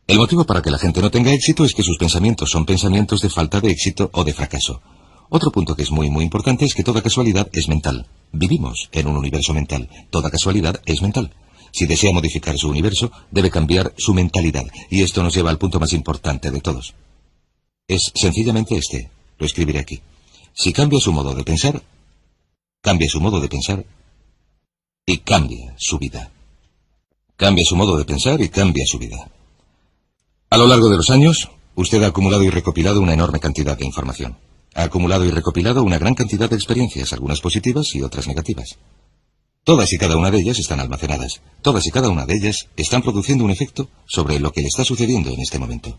El motivo para que la gente no tenga éxito es que sus pensamientos son pensamientos de falta de éxito o de fracaso. Otro punto que es muy importante es que toda casualidad es mental. Vivimos en un universo mental. Toda casualidad es mental. Si desea modificar su universo, debe cambiar su mentalidad. Y esto nos lleva al punto más importante de todos. Es sencillamente este. Lo escribiré aquí. Si cambia su modo de pensar, cambia su modo de pensar y cambia su vida. Cambia su modo de pensar y cambia su vida. A lo largo de los años, usted ha acumulado y recopilado una enorme cantidad de información. Ha acumulado y recopilado una gran cantidad de experiencias, algunas positivas y otras negativas. Todas y cada una de ellas están almacenadas. Todas y cada una de ellas están produciendo un efecto sobre lo que le está sucediendo en este momento.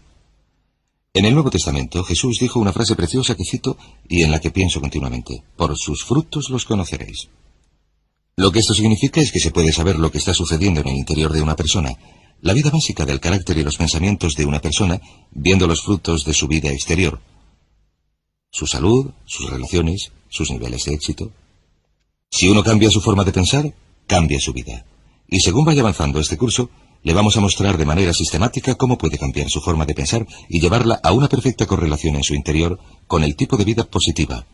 En el Nuevo Testamento, Jesús dijo una frase preciosa que cito y en la que pienso continuamente: por sus frutos los conoceréis. Lo que esto significa es que se puede saber lo que está sucediendo en el interior de una persona, la vida básica del carácter y los pensamientos de una persona, viendo los frutos de su vida exterior. Su salud, sus relaciones, sus niveles de éxito. Si uno cambia su forma de pensar, cambia su vida. Y según vaya avanzando este curso, le vamos a mostrar de manera sistemática cómo puede cambiar su forma de pensar y llevarla a una perfecta correlación en su interior con el tipo de vida positiva,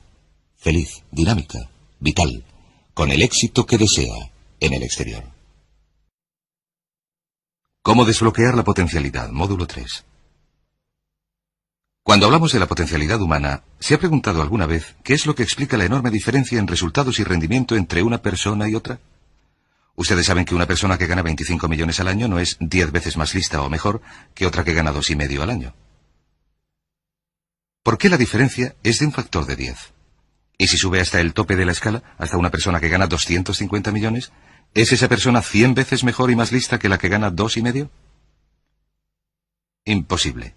feliz, dinámica, vital, con el éxito que desea en el exterior. ¿Cómo desbloquear la potencialidad? Módulo 3. Cuando hablamos de la potencialidad humana, ¿se ha preguntado alguna vez qué es lo que explica la enorme diferencia en resultados y rendimiento entre una persona y otra? Ustedes saben que una persona que gana 25 millones al año no es 10 veces más lista o mejor que otra que gana 2,5 al año. ¿Por qué la diferencia es de un factor de 10? Y si sube hasta el tope de la escala, hasta una persona que gana 250 millones, ¿es esa persona 100 veces mejor y más lista que la que gana 2,5? Imposible.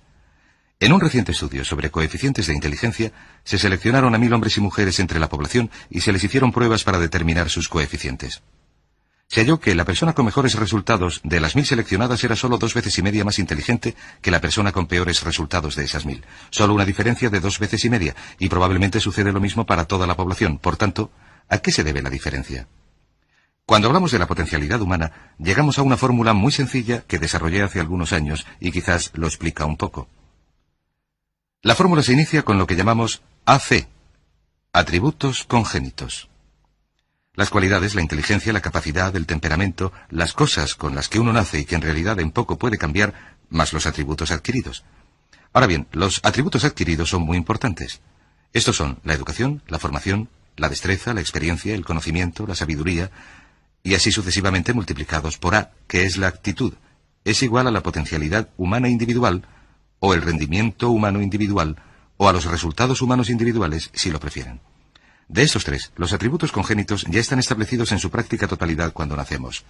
En un reciente estudio sobre coeficientes de inteligencia, se seleccionaron a 1.000 hombres y mujeres entre la población y se les hicieron pruebas para determinar sus coeficientes. Se halló que la persona con mejores resultados de las 1.000 seleccionadas era solo 2,5 veces más inteligente que la persona con peores resultados de esas 1.000. Solo una diferencia de 2,5 veces, y probablemente sucede lo mismo para toda la población. Por tanto, ¿a qué se debe la diferencia? Cuando hablamos de la potencialidad humana, llegamos a una fórmula muy sencilla que desarrollé hace algunos años y quizás lo explica un poco. La fórmula se inicia con lo que llamamos AC, atributos congénitos. Las cualidades, la inteligencia, la capacidad, el temperamento, las cosas con las que uno nace y que en realidad en poco puede cambiar, más los atributos adquiridos. Ahora bien, los atributos adquiridos son muy importantes. Estos son la educación, la formación, la destreza, la experiencia, el conocimiento, la sabiduría, y así sucesivamente multiplicados por A, que es la actitud. Es igual a la potencialidad humana individual, o el rendimiento humano individual, o a los resultados humanos individuales, si lo prefieren. De estos tres, los atributos congénitos ya están establecidos en su práctica totalidad cuando nacemos.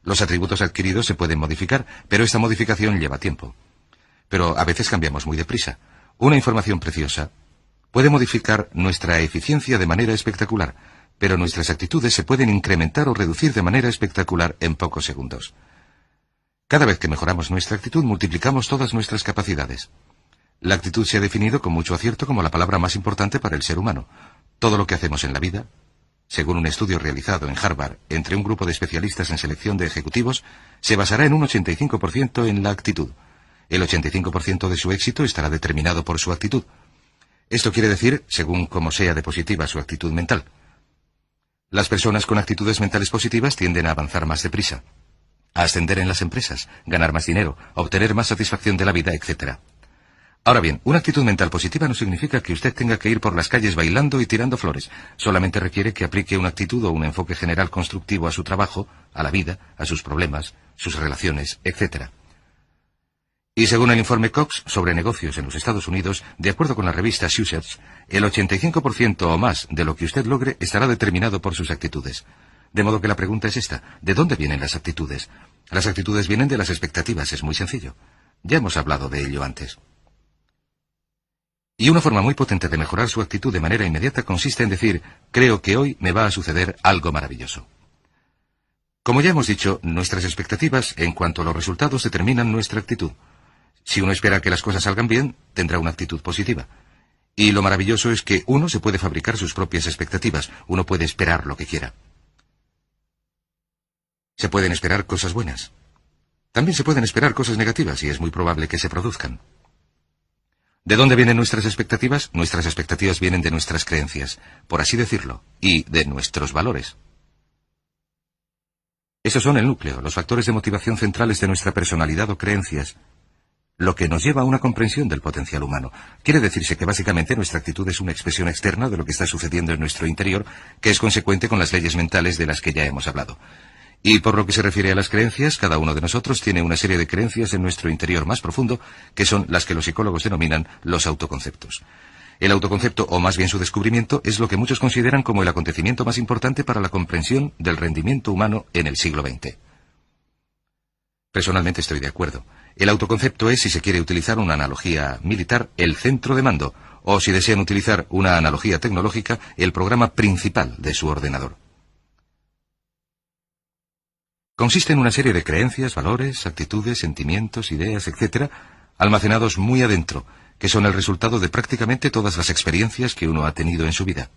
Los atributos adquiridos se pueden modificar, pero esta modificación lleva tiempo. Pero a veces cambiamos muy deprisa. Una información preciosa puede modificar nuestra eficiencia de manera espectacular, pero nuestras actitudes se pueden incrementar o reducir de manera espectacular en pocos segundos. Cada vez que mejoramos nuestra actitud, multiplicamos todas nuestras capacidades. La actitud se ha definido con mucho acierto como la palabra más importante para el ser humano. Todo lo que hacemos en la vida, según un estudio realizado en Harvard entre un grupo de especialistas en selección de ejecutivos, se basará en un 85% en la actitud. El 85% de su éxito estará determinado por su actitud. Esto quiere decir, según cómo sea de positiva su actitud mental. Las personas con actitudes mentales positivas tienden a avanzar más deprisa, a ascender en las empresas, ganar más dinero, obtener más satisfacción de la vida, etc. Ahora bien, una actitud mental positiva no significa que usted tenga que ir por las calles bailando y tirando flores. Solamente requiere que aplique una actitud o un enfoque general constructivo a su trabajo, a la vida, a sus problemas, sus relaciones, etc. Y según el informe Cox sobre negocios en los Estados Unidos, de acuerdo con la revista Success, el 85% o más de lo que usted logre estará determinado por sus actitudes. De modo que la pregunta es esta: ¿de dónde vienen las actitudes? Las actitudes vienen de las expectativas, es muy sencillo. Ya hemos hablado de ello antes. Y una forma muy potente de mejorar su actitud de manera inmediata consiste en decir: creo que hoy me va a suceder algo maravilloso. Como ya hemos dicho, nuestras expectativas en cuanto a los resultados determinan nuestra actitud. Si uno espera que las cosas salgan bien, tendrá una actitud positiva. Y lo maravilloso es que uno se puede fabricar sus propias expectativas, uno puede esperar lo que quiera. Se pueden esperar cosas buenas. También se pueden esperar cosas negativas y es muy probable que se produzcan. ¿De dónde vienen nuestras expectativas? Nuestras expectativas vienen de nuestras creencias, por así decirlo, y de nuestros valores. Esos son el núcleo, los factores de motivación centrales de nuestra personalidad o creencias, lo que nos lleva a una comprensión del potencial humano. Quiere decirse que básicamente nuestra actitud es una expresión externa de lo que está sucediendo en nuestro interior, que es consecuente con las leyes mentales de las que ya hemos hablado. Y por lo que se refiere a las creencias, cada uno de nosotros tiene una serie de creencias en nuestro interior más profundo, que son las que los psicólogos denominan los autoconceptos. El autoconcepto, o más bien su descubrimiento, es lo que muchos consideran como el acontecimiento más importante para la comprensión del rendimiento humano en el siglo XX. Personalmente estoy de acuerdo. El autoconcepto es, si se quiere utilizar una analogía militar, el centro de mando, o si desean utilizar una analogía tecnológica, el programa principal de su ordenador. Consiste en una serie de creencias, valores, actitudes, sentimientos, ideas, etc., almacenados muy adentro, que son el resultado de prácticamente todas las experiencias que uno ha tenido en su vida.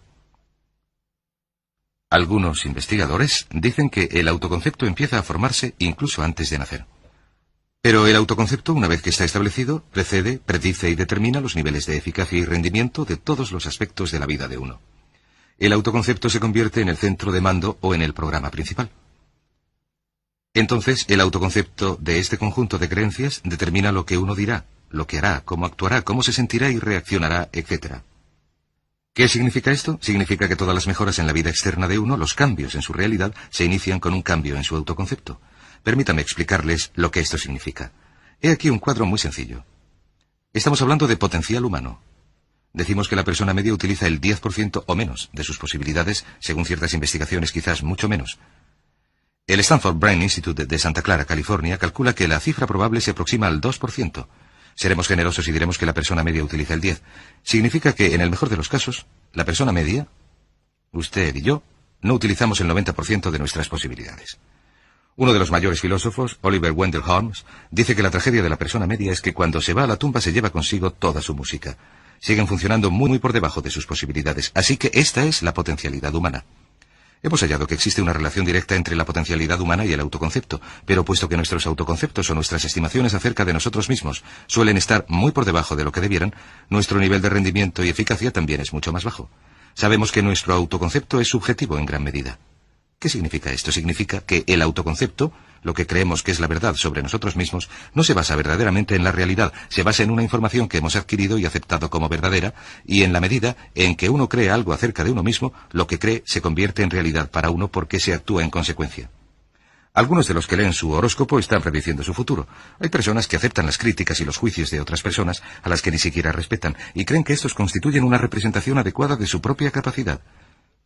Algunos investigadores dicen que el autoconcepto empieza a formarse incluso antes de nacer. Pero el autoconcepto, una vez que está establecido, precede, predice y determina los niveles de eficacia y rendimiento de todos los aspectos de la vida de uno. El autoconcepto se convierte en el centro de mando o en el programa principal. Entonces, el autoconcepto de este conjunto de creencias determina lo que uno dirá, lo que hará, cómo actuará, cómo se sentirá y reaccionará, etc. ¿Qué significa esto? Significa que todas las mejoras en la vida externa de uno, los cambios en su realidad, se inician con un cambio en su autoconcepto. Permítame explicarles lo que esto significa. He aquí un cuadro muy sencillo. Estamos hablando de potencial humano. Decimos que la persona media utiliza el 10% o menos de sus posibilidades, según ciertas investigaciones quizás mucho menos. El Stanford Brain Institute de Santa Clara, California, calcula que la cifra probable se aproxima al 2%. Seremos generosos y diremos que la persona media utiliza el 10%. Significa que, en el mejor de los casos, la persona media, usted y yo, no utilizamos el 90% de nuestras posibilidades. Uno de los mayores filósofos, Oliver Wendell Holmes, dice que la tragedia de la persona media es que cuando se va a la tumba se lleva consigo toda su música. Siguen funcionando muy por debajo de sus posibilidades, así que esta es la potencialidad humana. Hemos hallado que existe una relación directa entre la potencialidad humana y el autoconcepto, pero puesto que nuestros autoconceptos o nuestras estimaciones acerca de nosotros mismos suelen estar muy por debajo de lo que debieran, nuestro nivel de rendimiento y eficacia también es mucho más bajo. Sabemos que nuestro autoconcepto es subjetivo en gran medida. ¿Qué significa esto? Significa que el autoconcepto, lo que creemos que es la verdad sobre nosotros mismos, no se basa verdaderamente en la realidad, se basa en una información que hemos adquirido y aceptado como verdadera, y en la medida en que uno cree algo acerca de uno mismo, lo que cree se convierte en realidad para uno porque se actúa en consecuencia. Algunos de los que leen su horóscopo están prediciendo su futuro. Hay personas que aceptan las críticas y los juicios de otras personas, a las que ni siquiera respetan, y creen que estos constituyen una representación adecuada de su propia capacidad.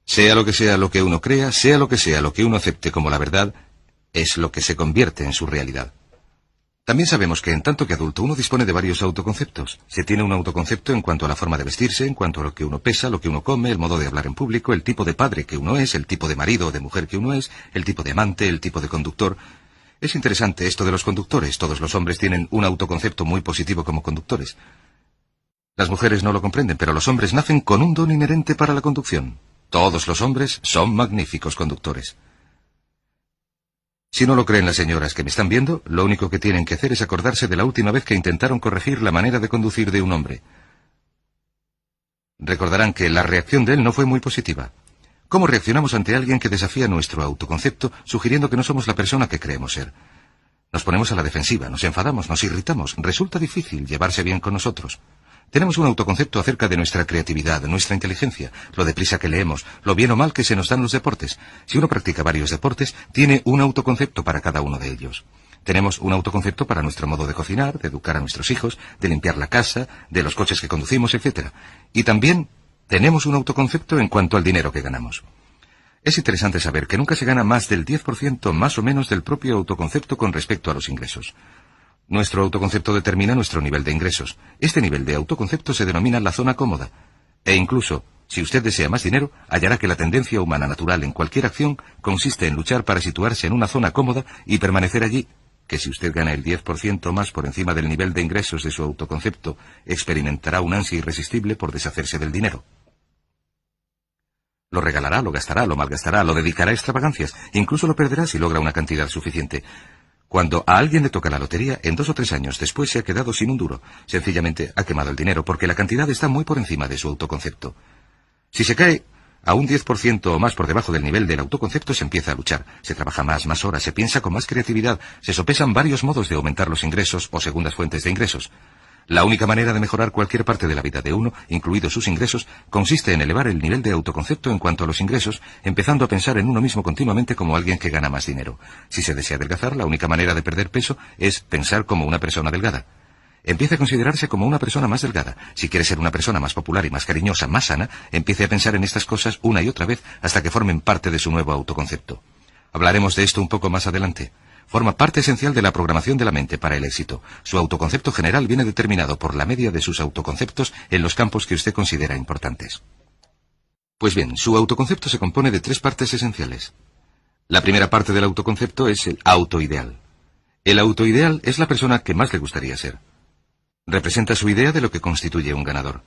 Sea lo que uno crea, sea lo que uno acepte como la verdad, es lo que se convierte en su realidad. También sabemos que en tanto que adulto uno dispone de varios autoconceptos. Se tiene un autoconcepto en cuanto a la forma de vestirse, en cuanto a lo que uno pesa, lo que uno come, el modo de hablar en público, el tipo de padre que uno es, el tipo de marido o de mujer que uno es, el tipo de amante, el tipo de conductor. Es interesante esto de los conductores. Todos los hombres tienen un autoconcepto muy positivo como conductores. Las mujeres no lo comprenden, pero los hombres nacen con un don inherente para la conducción. Todos los hombres son magníficos conductores. Si no lo creen las señoras que me están viendo, lo único que tienen que hacer es acordarse de la última vez que intentaron corregir la manera de conducir de un hombre. Recordarán que la reacción de él no fue muy positiva. ¿Cómo reaccionamos ante alguien que desafía nuestro autoconcepto, sugiriendo que no somos la persona que creemos ser? Nos ponemos a la defensiva, nos enfadamos, nos irritamos. Resulta difícil llevarse bien con nosotros. Tenemos un autoconcepto acerca de nuestra creatividad, nuestra inteligencia, lo deprisa que leemos, lo bien o mal que se nos dan los deportes. Si uno practica varios deportes, tiene un autoconcepto para cada uno de ellos. Tenemos un autoconcepto para nuestro modo de cocinar, de educar a nuestros hijos, de limpiar la casa, de los coches que conducimos, etc. Y también tenemos un autoconcepto en cuanto al dinero que ganamos. Es interesante saber que nunca se gana más del 10% más o menos del propio autoconcepto con respecto a los ingresos. Nuestro autoconcepto determina nuestro nivel de ingresos. Este nivel de autoconcepto se denomina la zona cómoda. E incluso, si usted desea más dinero, hallará que la tendencia humana natural en cualquier acción consiste en luchar para situarse en una zona cómoda y permanecer allí, que si usted gana el 10% más por encima del nivel de ingresos de su autoconcepto, experimentará un ansia irresistible por deshacerse del dinero. Lo regalará, lo gastará, lo malgastará, lo dedicará a extravagancias, incluso lo perderá si logra una cantidad suficiente. Cuando a alguien le toca la lotería, en 2 o 3 años después se ha quedado sin un duro. Sencillamente ha quemado el dinero porque la cantidad está muy por encima de su autoconcepto. Si se cae a un 10% o más por debajo del nivel del autoconcepto, se empieza a luchar. Se trabaja más horas, se piensa con más creatividad, se sopesan varios modos de aumentar los ingresos o segundas fuentes de ingresos. La única manera de mejorar cualquier parte de la vida de uno, incluidos sus ingresos, consiste en elevar el nivel de autoconcepto en cuanto a los ingresos, empezando a pensar en uno mismo continuamente como alguien que gana más dinero. Si se desea adelgazar, la única manera de perder peso es pensar como una persona delgada. Empiece a considerarse como una persona más delgada. Si quiere ser una persona más popular y más cariñosa, más sana, empiece a pensar en estas cosas una y otra vez hasta que formen parte de su nuevo autoconcepto. Hablaremos de esto un poco más adelante. Forma parte esencial de la programación de la mente para el éxito. Su autoconcepto general viene determinado por la media de sus autoconceptos en los campos que usted considera importantes. Pues bien, su autoconcepto se compone de 3 partes esenciales. La primera parte del autoconcepto es el autoideal. El autoideal es la persona que más le gustaría ser. Representa su idea de lo que constituye un ganador.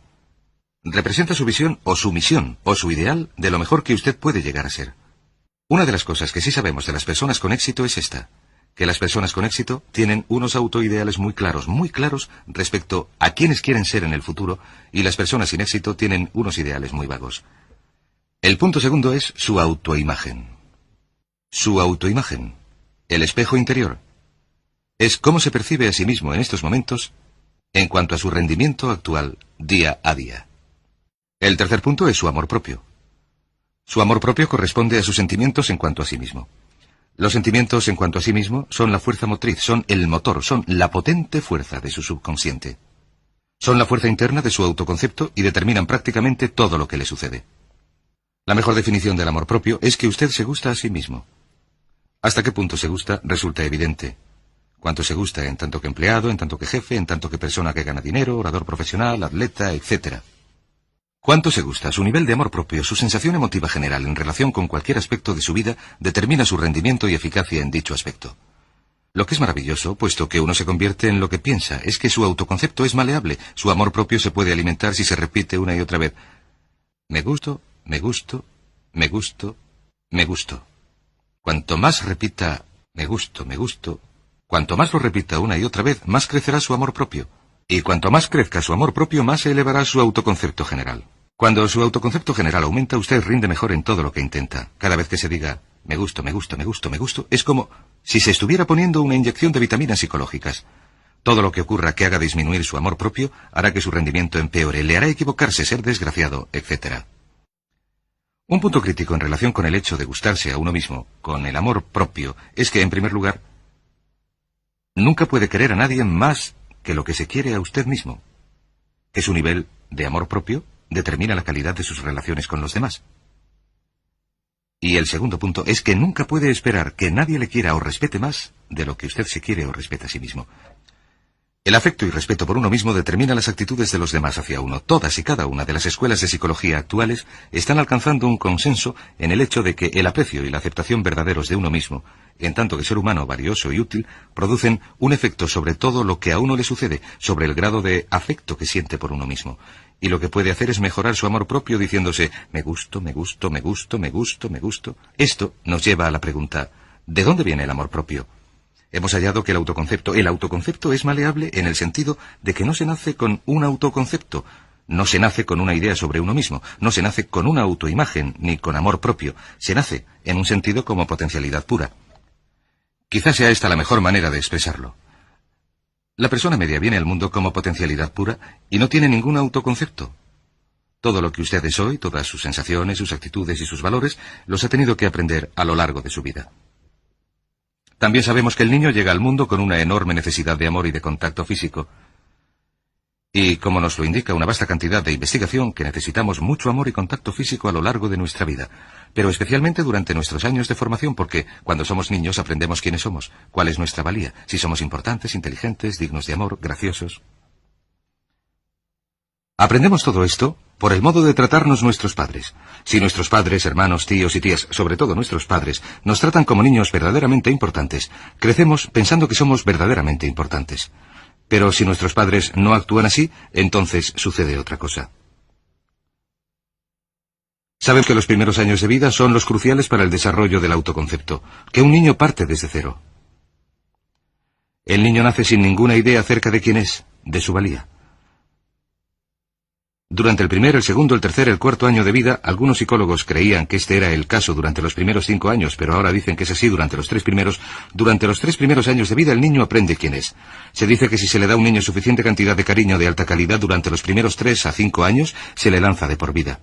Representa su visión o su misión o su ideal de lo mejor que usted puede llegar a ser. Una de las cosas que sí sabemos de las personas con éxito es esta, que las personas con éxito tienen unos autoideales muy claros respecto a quienes quieren ser en el futuro, y las personas sin éxito tienen unos ideales muy vagos. El punto segundo es su autoimagen. Su autoimagen, el espejo interior, es cómo se percibe a sí mismo en estos momentos en cuanto a su rendimiento actual día a día. El tercer punto es su amor propio. Su amor propio corresponde a sus sentimientos en cuanto a sí mismo. Los sentimientos en cuanto a sí mismo son la fuerza motriz, son el motor, son la potente fuerza de su subconsciente. Son la fuerza interna de su autoconcepto y determinan prácticamente todo lo que le sucede. La mejor definición del amor propio es que usted se gusta a sí mismo. ¿Hasta qué punto se gusta? Resulta evidente. Cuánto se gusta en tanto que empleado, en tanto que jefe, en tanto que persona que gana dinero, orador profesional, atleta, etc. ¿Cuánto se gusta? Su nivel de amor propio, su sensación emotiva general en relación con cualquier aspecto de su vida determina su rendimiento y eficacia en dicho aspecto. Lo que es maravilloso, puesto que uno se convierte en lo que piensa, es que su autoconcepto es maleable. Su amor propio se puede alimentar si se repite una y otra vez. Me gusto, me gusto, me gusto, me gusto. Cuanto más repita me gusto, cuanto más lo repita una y otra vez, más crecerá su amor propio. Y cuanto más crezca su amor propio, más se elevará su autoconcepto general. Cuando su autoconcepto general aumenta, usted rinde mejor en todo lo que intenta. Cada vez que se diga, me gusto, es como si se estuviera poniendo una inyección de vitaminas psicológicas. Todo lo que ocurra que haga disminuir su amor propio, hará que su rendimiento empeore, le hará equivocarse, ser desgraciado, etc. Un punto crítico en relación con el hecho de gustarse a uno mismo, con el amor propio, es que, en primer lugar, nunca puede querer a nadie más que lo que se quiere a usted mismo, que su nivel de amor propio determina la calidad de sus relaciones con los demás. Y el segundo punto es que nunca puede esperar que nadie le quiera o respete más de lo que usted se quiere o respeta a sí mismo. El afecto y respeto por uno mismo determina las actitudes de los demás hacia uno. Todas y cada una de las escuelas de psicología actuales están alcanzando un consenso en el hecho de que el aprecio y la aceptación verdaderos de uno mismo, en tanto que ser humano valioso y útil, producen un efecto sobre todo lo que a uno le sucede, sobre el grado de afecto que siente por uno mismo. Y lo que puede hacer es mejorar su amor propio diciéndose, me gusto. Esto nos lleva a la pregunta, ¿de dónde viene el amor propio? Hemos hallado que el autoconcepto es maleable en el sentido de que no se nace con un autoconcepto, no se nace con una idea sobre uno mismo, no se nace con una autoimagen ni con amor propio, se nace en un sentido como potencialidad pura. Quizás sea esta la mejor manera de expresarlo. La persona media viene al mundo como potencialidad pura y no tiene ningún autoconcepto. Todo lo que usted es hoy, todas sus sensaciones, sus actitudes y sus valores, los ha tenido que aprender a lo largo de su vida. También sabemos que el niño llega al mundo con una enorme necesidad de amor y de contacto físico. Y, como nos lo indica una vasta cantidad de investigación, que necesitamos mucho amor y contacto físico a lo largo de nuestra vida, pero especialmente durante nuestros años de formación, porque cuando somos niños aprendemos quiénes somos, cuál es nuestra valía, si somos importantes, inteligentes, dignos de amor, graciosos. Aprendemos todo esto por el modo de tratarnos nuestros padres. Si nuestros padres, hermanos, tíos y tías, sobre todo nuestros padres, nos tratan como niños verdaderamente importantes, crecemos pensando que somos verdaderamente importantes. Pero si nuestros padres no actúan así, entonces sucede otra cosa. Sabemos que los primeros años de vida son los cruciales para el desarrollo del autoconcepto, que un niño parte desde cero. El niño nace sin ninguna idea acerca de quién es, de su valía. Durante el primer, el segundo, el tercer, el cuarto año de vida, algunos psicólogos creían que este era el caso durante los primeros 5 años, pero ahora dicen que es así durante los 3 primeros. Durante los 3 primeros años de vida el niño aprende quién es. Se dice que si se le da a un niño suficiente cantidad de cariño de alta calidad durante los primeros 3 a 5 años, se le lanza de por vida.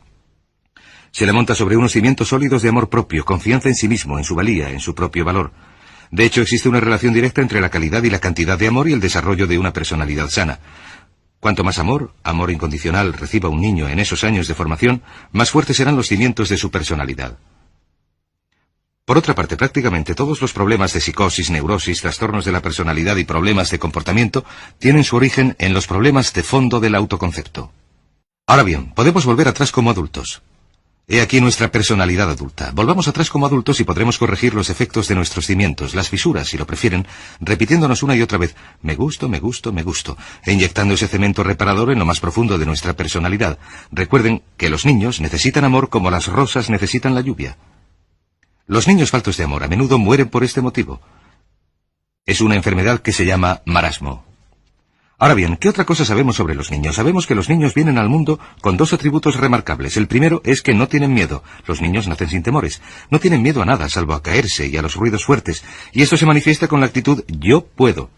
Se le monta sobre unos cimientos sólidos de amor propio, confianza en sí mismo, en su valía, en su propio valor. De hecho, existe una relación directa entre la calidad y la cantidad de amor y el desarrollo de una personalidad sana. Cuanto más amor incondicional reciba un niño en esos años de formación, más fuertes serán los cimientos de su personalidad. Por otra parte, prácticamente todos los problemas de psicosis, neurosis, trastornos de la personalidad y problemas de comportamiento tienen su origen en los problemas de fondo del autoconcepto. Ahora bien, podemos volver atrás como adultos. He aquí nuestra personalidad adulta. Volvamos atrás como adultos y podremos corregir los efectos de nuestros cimientos, las fisuras, si lo prefieren, repitiéndonos una y otra vez, me gusto, me gusto, me gusto, e inyectando ese cemento reparador en lo más profundo de nuestra personalidad. Recuerden que los niños necesitan amor como las rosas necesitan la lluvia. Los niños faltos de amor a menudo mueren por este motivo. Es una enfermedad que se llama marasmo. Ahora bien, ¿qué otra cosa sabemos sobre los niños? Sabemos que los niños vienen al mundo con 2 atributos remarcables. El primero es que no tienen miedo. Los niños nacen sin temores. No tienen miedo a nada, salvo a caerse y a los ruidos fuertes. Y esto se manifiesta con la actitud yo puedo.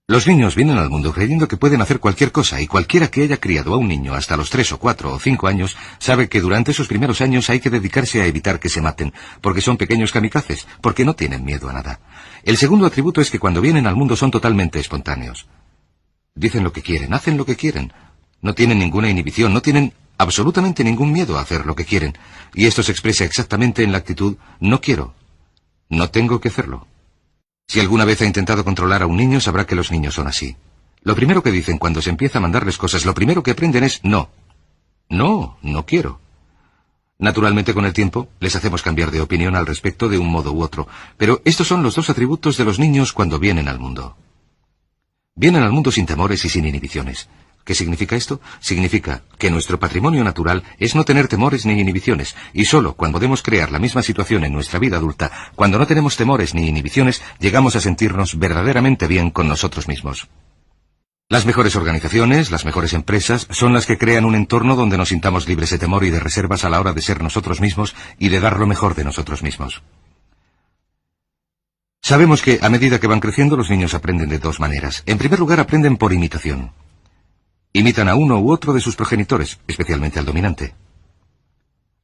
Los niños vienen al mundo creyendo que pueden hacer cualquier cosa, y cualquiera que haya criado a un niño hasta los 3 o 4 o 5 años sabe que durante esos primeros años hay que dedicarse a evitar que se maten, porque son pequeños kamikazes, porque no tienen miedo a nada. El segundo atributo es que cuando vienen al mundo son totalmente espontáneos. Dicen lo que quieren, hacen lo que quieren. No tienen ninguna inhibición, no tienen absolutamente ningún miedo a hacer lo que quieren. Y esto se expresa exactamente en la actitud no quiero, no tengo que hacerlo. Si alguna vez ha intentado controlar a un niño, sabrá que los niños son así. Lo primero que dicen cuando se empieza a mandarles cosas, lo primero que aprenden es no. No, no quiero. Naturalmente, con el tiempo, les hacemos cambiar de opinión al respecto de un modo u otro. Pero estos son los 2 atributos de los niños cuando vienen al mundo. Vienen al mundo sin temores y sin inhibiciones. ¿Qué significa esto? Significa que nuestro patrimonio natural es no tener temores ni inhibiciones, y solo cuando podemos crear la misma situación en nuestra vida adulta, cuando no tenemos temores ni inhibiciones, llegamos a sentirnos verdaderamente bien con nosotros mismos. Las mejores organizaciones, las mejores empresas, son las que crean un entorno donde nos sintamos libres de temor y de reservas a la hora de ser nosotros mismos y de dar lo mejor de nosotros mismos. Sabemos que a medida que van creciendo los niños aprenden de 2 maneras. En primer lugar, aprenden por imitación. Imitan a uno u otro de sus progenitores, especialmente al dominante.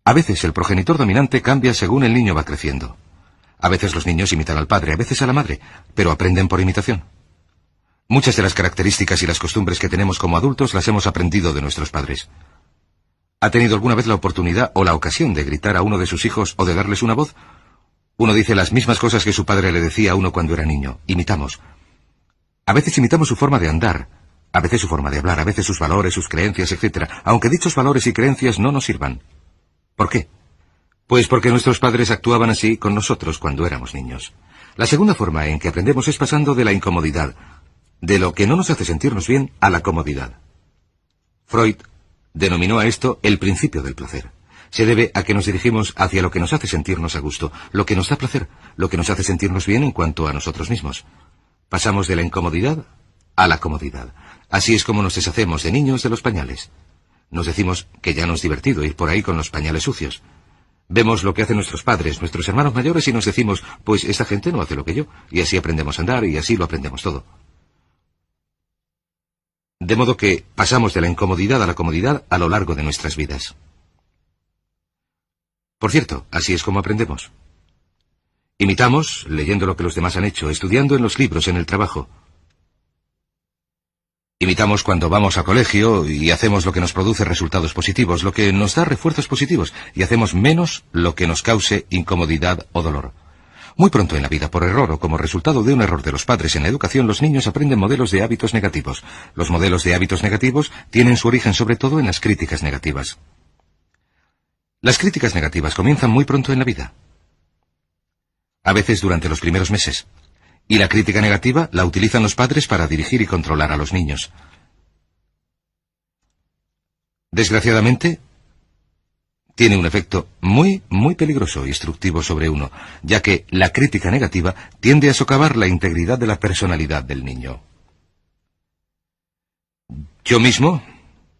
A veces el progenitor dominante cambia según el niño va creciendo. A veces los niños imitan al padre, a veces a la madre, pero aprenden por imitación. Muchas de las características y las costumbres que tenemos como adultos las hemos aprendido de nuestros padres. ¿Ha tenido alguna vez la oportunidad o la ocasión de gritar a uno de sus hijos o de darles una voz? Uno dice las mismas cosas que su padre le decía a uno cuando era niño. Imitamos. A veces imitamos su forma de andar, a veces su forma de hablar, a veces sus valores, sus creencias, etc., aunque dichos valores y creencias no nos sirvan. ¿Por qué? Pues porque nuestros padres actuaban así con nosotros cuando éramos niños. La segunda forma en que aprendemos es pasando de la incomodidad, de lo que no nos hace sentirnos bien, a la comodidad. Freud denominó a esto el principio del placer. Se debe a que nos dirigimos hacia lo que nos hace sentirnos a gusto, lo que nos da placer, lo que nos hace sentirnos bien en cuanto a nosotros mismos. Pasamos de la incomodidad a la comodidad. Así es como nos deshacemos de niños de los pañales. Nos decimos que ya no es divertido ir por ahí con los pañales sucios. Vemos lo que hacen nuestros padres, nuestros hermanos mayores y nos decimos, pues esta gente no hace lo que yo, y así aprendemos a andar y así lo aprendemos todo. De modo que pasamos de la incomodidad a la comodidad a lo largo de nuestras vidas. Por cierto, así es como aprendemos. Imitamos, leyendo lo que los demás han hecho, estudiando en los libros, en el trabajo. Imitamos cuando vamos al colegio y hacemos lo que nos produce resultados positivos, lo que nos da refuerzos positivos, y hacemos menos lo que nos cause incomodidad o dolor. Muy pronto en la vida, por error o como resultado de un error de los padres en la educación, los niños aprenden modelos de hábitos negativos. Los modelos de hábitos negativos tienen su origen sobre todo en las críticas negativas. Las críticas negativas comienzan muy pronto en la vida, a veces durante los primeros meses. Y la crítica negativa la utilizan los padres para dirigir y controlar a los niños. Desgraciadamente, tiene un efecto muy peligroso y destructivo sobre uno, ya que la crítica negativa tiende a socavar la integridad de la personalidad del niño. Yo mismo,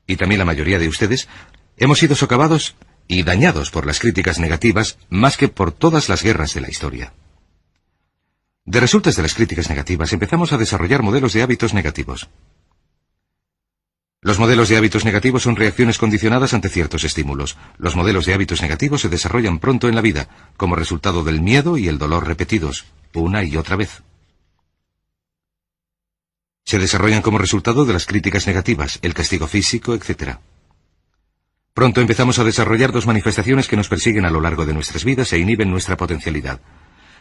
y también la mayoría de ustedes, hemos sido socavados y dañados por las críticas negativas más que por todas las guerras de la historia. De resultas de las críticas negativas empezamos a desarrollar modelos de hábitos negativos. Los modelos de hábitos negativos son reacciones condicionadas ante ciertos estímulos. Los modelos de hábitos negativos se desarrollan pronto en la vida, como resultado del miedo y el dolor repetidos, una y otra vez. Se desarrollan como resultado de las críticas negativas, el castigo físico, etc. Pronto empezamos a desarrollar dos manifestaciones que nos persiguen a lo largo de nuestras vidas e inhiben nuestra potencialidad.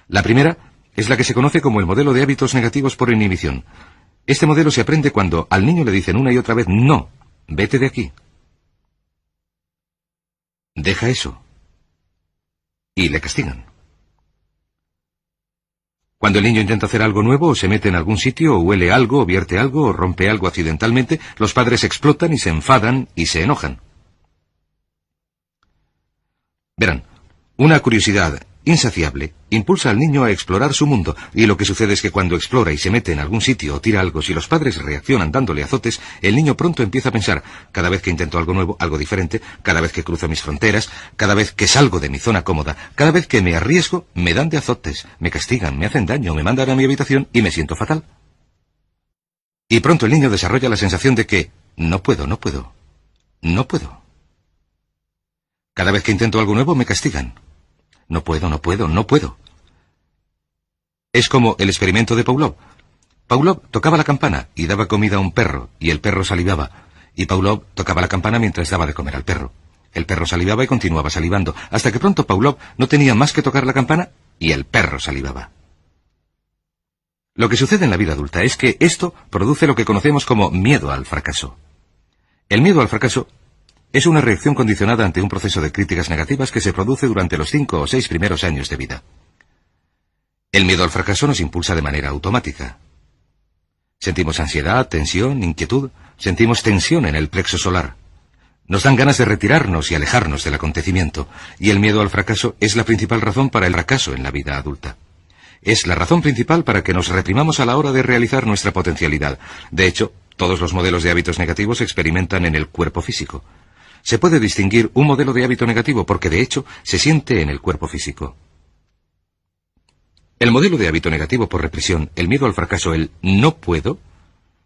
La primera es la que se conoce como el modelo de hábitos negativos por inhibición. Este modelo se aprende cuando al niño le dicen una y otra vez, no, vete de aquí. Deja eso. Y le castigan. Cuando el niño intenta hacer algo nuevo, o se mete en algún sitio, o huele algo, o vierte algo, o rompe algo accidentalmente, los padres explotan y se enfadan y se enojan. Verán, una curiosidad insaciable impulsa al niño a explorar su mundo, y lo que sucede es que cuando explora y se mete en algún sitio o tira algo, si los padres reaccionan dándole azotes, el niño pronto empieza a pensar, cada vez que intento algo nuevo, algo diferente, cada vez que cruzo mis fronteras, cada vez que salgo de mi zona cómoda, cada vez que me arriesgo, me dan de azotes, me castigan, me hacen daño, me mandan a mi habitación y me siento fatal. Y pronto el niño desarrolla la sensación de que no puedo. Cada vez que intento algo nuevo me castigan. No puedo. Es como el experimento de Pavlov. Pavlov tocaba la campana y daba comida a un perro, y el perro salivaba. Y Pavlov tocaba la campana mientras daba de comer al perro. El perro salivaba y continuaba salivando, hasta que pronto Pavlov no tenía más que tocar la campana y el perro salivaba. Lo que sucede en la vida adulta es que esto produce lo que conocemos como miedo al fracaso. El miedo al fracaso es una reacción condicionada ante un proceso de críticas negativas que se produce durante los 5 o 6 primeros años de vida. El miedo al fracaso nos impulsa de manera automática. Sentimos ansiedad, tensión, inquietud, sentimos tensión en el plexo solar. Nos dan ganas de retirarnos y alejarnos del acontecimiento, y el miedo al fracaso es la principal razón para el fracaso en la vida adulta. Es la razón principal para que nos reprimamos a la hora de realizar nuestra potencialidad. De hecho, todos los modelos de hábitos negativos se experimentan en el cuerpo físico. Se puede distinguir un modelo de hábito negativo porque, de hecho, se siente en el cuerpo físico. El modelo de hábito negativo por represión, el miedo al fracaso, el no puedo,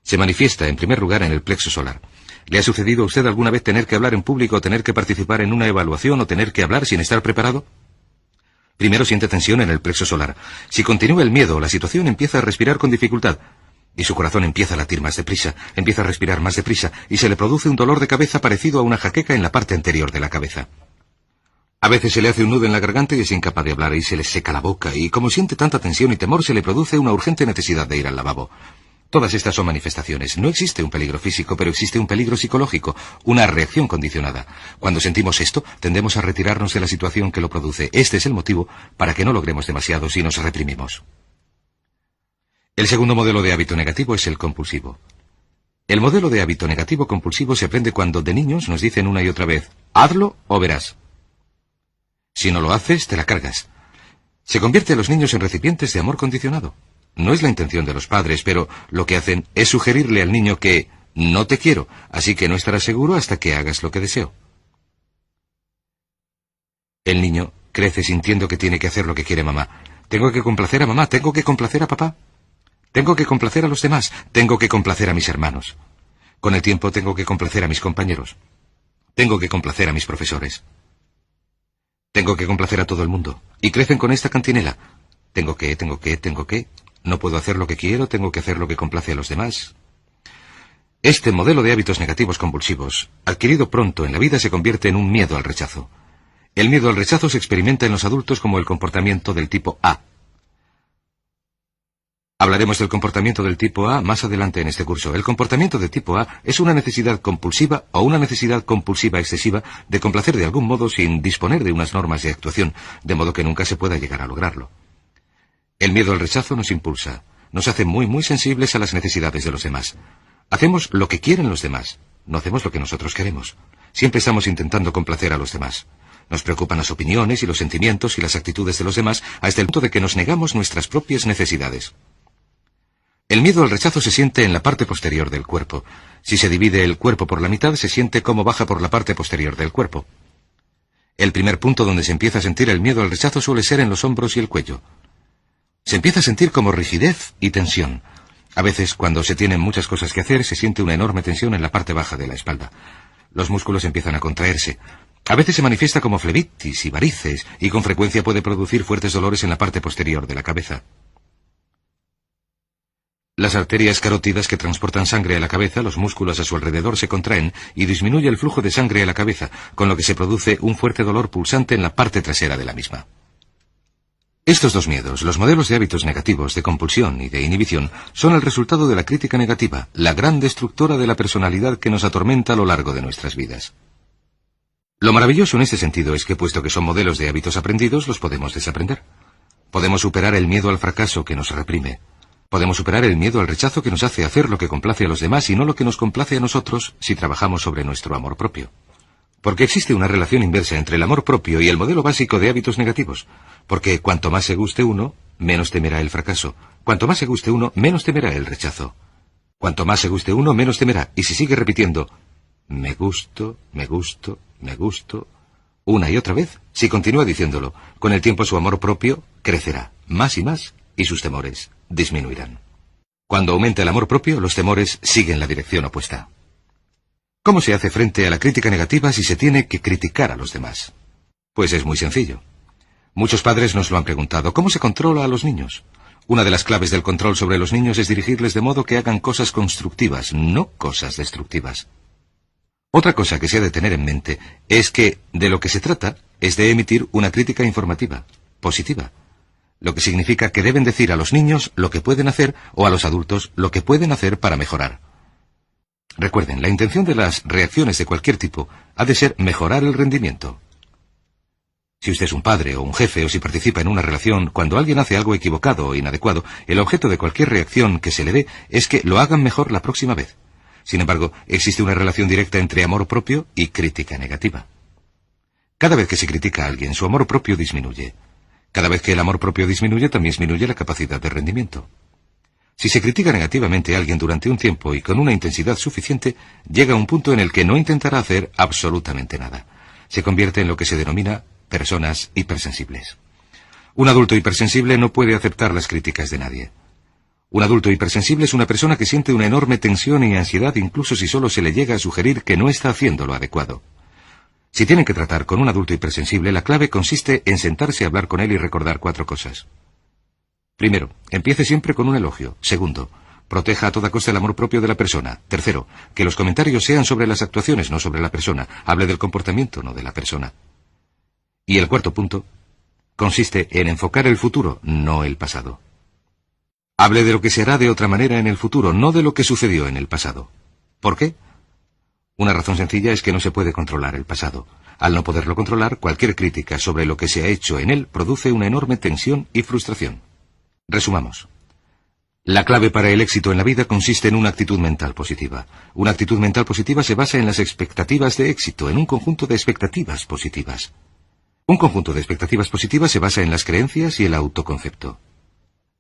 se manifiesta en primer lugar en el plexo solar. ¿Le ha sucedido a usted alguna vez tener que hablar en público, o tener que participar en una evaluación, o tener que hablar sin estar preparado? Primero siente tensión en el plexo solar. Si continúa el miedo, la situación empieza a respirar con dificultad. Y su corazón empieza a latir más deprisa, empieza a respirar más deprisa, y se le produce un dolor de cabeza parecido a una jaqueca en la parte anterior de la cabeza. A veces se le hace un nudo en la garganta y es incapaz de hablar, y se le seca la boca, y como siente tanta tensión y temor, se le produce una urgente necesidad de ir al lavabo. Todas estas son manifestaciones. No existe un peligro físico, pero existe un peligro psicológico, una reacción condicionada. Cuando sentimos esto, tendemos a retirarnos de la situación que lo produce. Este es el motivo para que no logremos demasiado si nos reprimimos. El segundo modelo de hábito negativo es el compulsivo. El modelo de hábito negativo compulsivo se aprende cuando de niños nos dicen una y otra vez, hazlo o verás. Si no lo haces, te la cargas. Se convierte a los niños en recipientes de amor condicionado. No es la intención de los padres, pero lo que hacen es sugerirle al niño que no te quiero, así que no estarás seguro hasta que hagas lo que deseo. El niño crece sintiendo que tiene que hacer lo que quiere mamá. Tengo que complacer a mamá, tengo que complacer a papá. Tengo que complacer a los demás, tengo que complacer a mis hermanos. Con el tiempo tengo que complacer a mis compañeros. Tengo que complacer a mis profesores. Tengo que complacer a todo el mundo. Y crecen con esta cantinela. Tengo que. No puedo hacer lo que quiero, tengo que hacer lo que complace a los demás. Este modelo de hábitos negativos compulsivos, adquirido pronto en la vida, se convierte en un miedo al rechazo. El miedo al rechazo se experimenta en los adultos como el comportamiento del tipo A. Hablaremos del comportamiento del tipo A más adelante en este curso. El comportamiento de tipo A es una necesidad compulsiva o una necesidad compulsiva excesiva de complacer de algún modo sin disponer de unas normas de actuación, de modo que nunca se pueda llegar a lograrlo. El miedo al rechazo nos impulsa, nos hace muy sensibles a las necesidades de los demás. Hacemos lo que quieren los demás, no hacemos lo que nosotros queremos. Siempre estamos intentando complacer a los demás. Nos preocupan las opiniones y los sentimientos y las actitudes de los demás hasta el punto de que nos negamos nuestras propias necesidades. El miedo al rechazo se siente en la parte posterior del cuerpo. Si se divide el cuerpo por la mitad, se siente cómo baja por la parte posterior del cuerpo. El primer punto donde se empieza a sentir el miedo al rechazo suele ser en los hombros y el cuello. Se empieza a sentir como rigidez y tensión. A veces, cuando se tienen muchas cosas que hacer, se siente una enorme tensión en la parte baja de la espalda. Los músculos empiezan a contraerse. A veces se manifiesta como flebitis y varices, y con frecuencia puede producir fuertes dolores en la parte posterior de la cabeza. Las arterias carótidas que transportan sangre a la cabeza, los músculos a su alrededor se contraen y disminuye el flujo de sangre a la cabeza, con lo que se produce un fuerte dolor pulsante en la parte trasera de la misma. Estos dos miedos, los modelos de hábitos negativos, de compulsión y de inhibición, son el resultado de la crítica negativa, la gran destructora de la personalidad que nos atormenta a lo largo de nuestras vidas. Lo maravilloso en este sentido es que, puesto que son modelos de hábitos aprendidos, los podemos desaprender. Podemos superar el miedo al fracaso que nos reprime. Podemos superar el miedo al rechazo que nos hace hacer lo que complace a los demás y no lo que nos complace a nosotros si trabajamos sobre nuestro amor propio. Porque existe una relación inversa entre el amor propio y el modelo básico de hábitos negativos. Porque cuanto más se guste uno, menos temerá el fracaso. Cuanto más se guste uno, menos temerá el rechazo. Cuanto más se guste uno, menos temerá. Y si sigue repitiendo, me gusto, una y otra vez, si continúa diciéndolo, con el tiempo su amor propio crecerá más y más y sus temores disminuirán. Cuando aumenta el amor propio, los temores siguen la dirección opuesta. ¿Cómo se hace frente a la crítica negativa si se tiene que criticar a los demás? Pues es muy sencillo. Muchos padres nos lo han preguntado. ¿Cómo se controla a los niños? Una de las claves del control sobre los niños es dirigirles de modo que hagan cosas constructivas, no cosas destructivas. Otra cosa que se ha de tener en mente es que de lo que se trata es de emitir una crítica informativa, positiva, lo que significa que deben decir a los niños lo que pueden hacer o a los adultos lo que pueden hacer para mejorar. Recuerden, la intención de las reacciones de cualquier tipo ha de ser mejorar el rendimiento. Si usted es un padre o un jefe o si participa en una relación, cuando alguien hace algo equivocado o inadecuado, el objeto de cualquier reacción que se le dé es que lo hagan mejor la próxima vez. Sin embargo, existe una relación directa entre amor propio y crítica negativa. Cada vez que se critica a alguien, su amor propio disminuye. Cada vez que el amor propio disminuye, también disminuye la capacidad de rendimiento. Si se critica negativamente a alguien durante un tiempo y con una intensidad suficiente, llega a un punto en el que no intentará hacer absolutamente nada. Se convierte en lo que se denomina personas hipersensibles. Un adulto hipersensible no puede aceptar las críticas de nadie. Un adulto hipersensible es una persona que siente una enorme tensión y ansiedad incluso si solo se le llega a sugerir que no está haciendo lo adecuado. Si tienen que tratar con un adulto hipersensible, la clave consiste en sentarse a hablar con él y recordar 4 cosas. Primero, empiece siempre con un elogio. Segundo, proteja a toda costa el amor propio de la persona. Tercero, que los comentarios sean sobre las actuaciones, no sobre la persona. Hable del comportamiento, no de la persona. Y el cuarto punto consiste en enfocar el futuro, no el pasado. Hable de lo que se hará de otra manera en el futuro, no de lo que sucedió en el pasado. ¿Por qué? Una razón sencilla es que no se puede controlar el pasado. Al no poderlo controlar, cualquier crítica sobre lo que se ha hecho en él produce una enorme tensión y frustración. Resumamos. La clave para el éxito en la vida consiste en una actitud mental positiva. Una actitud mental positiva se basa en las expectativas de éxito, en un conjunto de expectativas positivas. Un conjunto de expectativas positivas se basa en las creencias y el autoconcepto.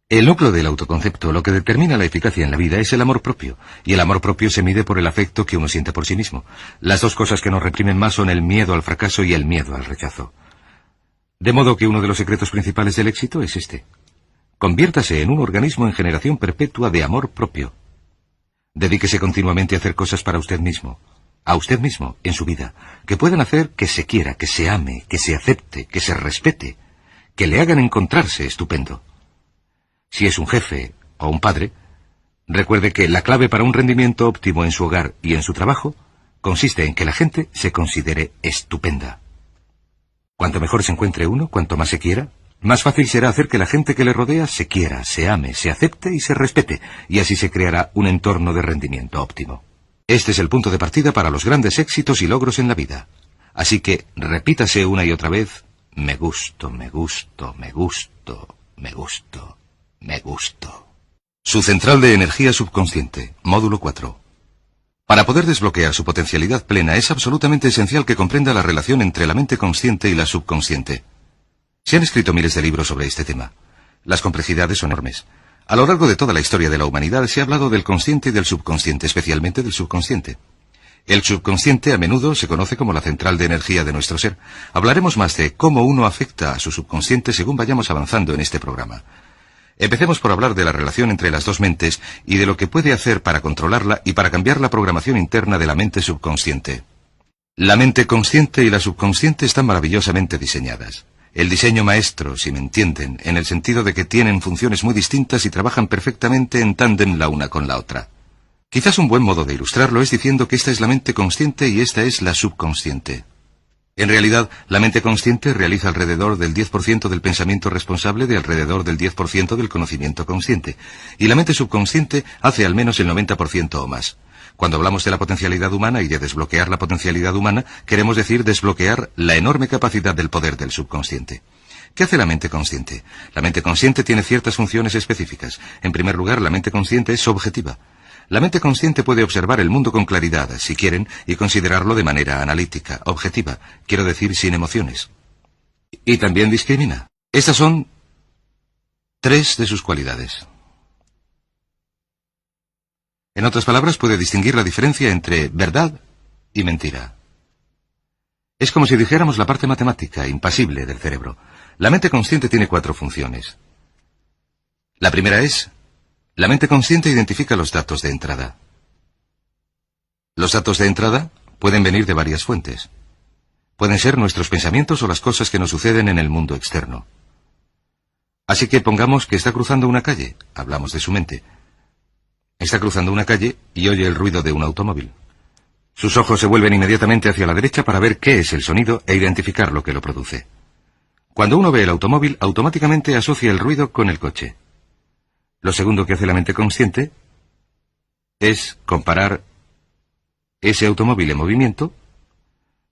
El núcleo del autoconcepto, lo que determina la eficacia en la vida, es el amor propio, y el amor propio se mide por el afecto que uno siente por sí mismo. Las dos cosas que nos reprimen más son el miedo al fracaso y el miedo al rechazo. De modo que uno de los secretos principales del éxito es este. Conviértase en un organismo en generación perpetua de amor propio. Dedíquese continuamente a hacer cosas para usted mismo, a usted mismo, en su vida, que puedan hacer que se quiera, que se ame, que se acepte, que se respete, que le hagan encontrarse estupendo. Si es un jefe o un padre, recuerde que la clave para un rendimiento óptimo en su hogar y en su trabajo consiste en que la gente se considere estupenda. Cuanto mejor se encuentre uno, cuanto más se quiera, más fácil será hacer que la gente que le rodea se quiera, se ame, se acepte y se respete, y así se creará un entorno de rendimiento óptimo. Este es el punto de partida para los grandes éxitos y logros en la vida. Así que repítase una y otra vez: me gusto, me gusto, me gusto, me gusto, me gusto. Su central de energía subconsciente, módulo 4. Para poder desbloquear su potencialidad plena es absolutamente esencial que comprenda la relación entre la mente consciente y la subconsciente. Se han escrito miles de libros sobre este tema. Las complejidades son enormes. A lo largo de toda la historia de la humanidad se ha hablado del consciente y del subconsciente, especialmente del subconsciente. El subconsciente a menudo se conoce como la central de energía de nuestro ser. Hablaremos más de cómo uno afecta a su subconsciente según vayamos avanzando en este programa. Empecemos por hablar de la relación entre las dos mentes y de lo que puede hacer para controlarla y para cambiar la programación interna de la mente subconsciente. La mente consciente y la subconsciente están maravillosamente diseñadas. El diseño maestro, si me entienden, en el sentido de que tienen funciones muy distintas y trabajan perfectamente en tándem la una con la otra. Quizás un buen modo de ilustrarlo es diciendo que esta es la mente consciente y esta es la subconsciente. En realidad, la mente consciente realiza alrededor del 10% del pensamiento responsable de alrededor del 10% del conocimiento consciente, y la mente subconsciente hace al menos el 90% o más. Cuando hablamos de la potencialidad humana y de desbloquear la potencialidad humana, queremos decir desbloquear la enorme capacidad del poder del subconsciente. ¿Qué hace la mente consciente? La mente consciente tiene ciertas funciones específicas. En primer lugar, la mente consciente es objetiva. La mente consciente puede observar el mundo con claridad, si quieren, y considerarlo de manera analítica, objetiva, quiero decir sin emociones. Y también discrimina. Estas son 3 de sus cualidades. En otras palabras, puede distinguir la diferencia entre verdad y mentira. Es como si dijéramos la parte matemática, impasible del cerebro. La mente consciente tiene 4 funciones. La primera es: la mente consciente identifica los datos de entrada. Los datos de entrada pueden venir de varias fuentes. Pueden ser nuestros pensamientos o las cosas que nos suceden en el mundo externo. Así que pongamos que está cruzando una calle, hablamos de su mente. Está cruzando una calle y oye el ruido de un automóvil. Sus ojos se vuelven inmediatamente hacia la derecha para ver qué es el sonido e identificar lo que lo produce. Cuando uno ve el automóvil, automáticamente asocia el ruido con el coche. Lo segundo que hace la mente consciente es comparar ese automóvil en movimiento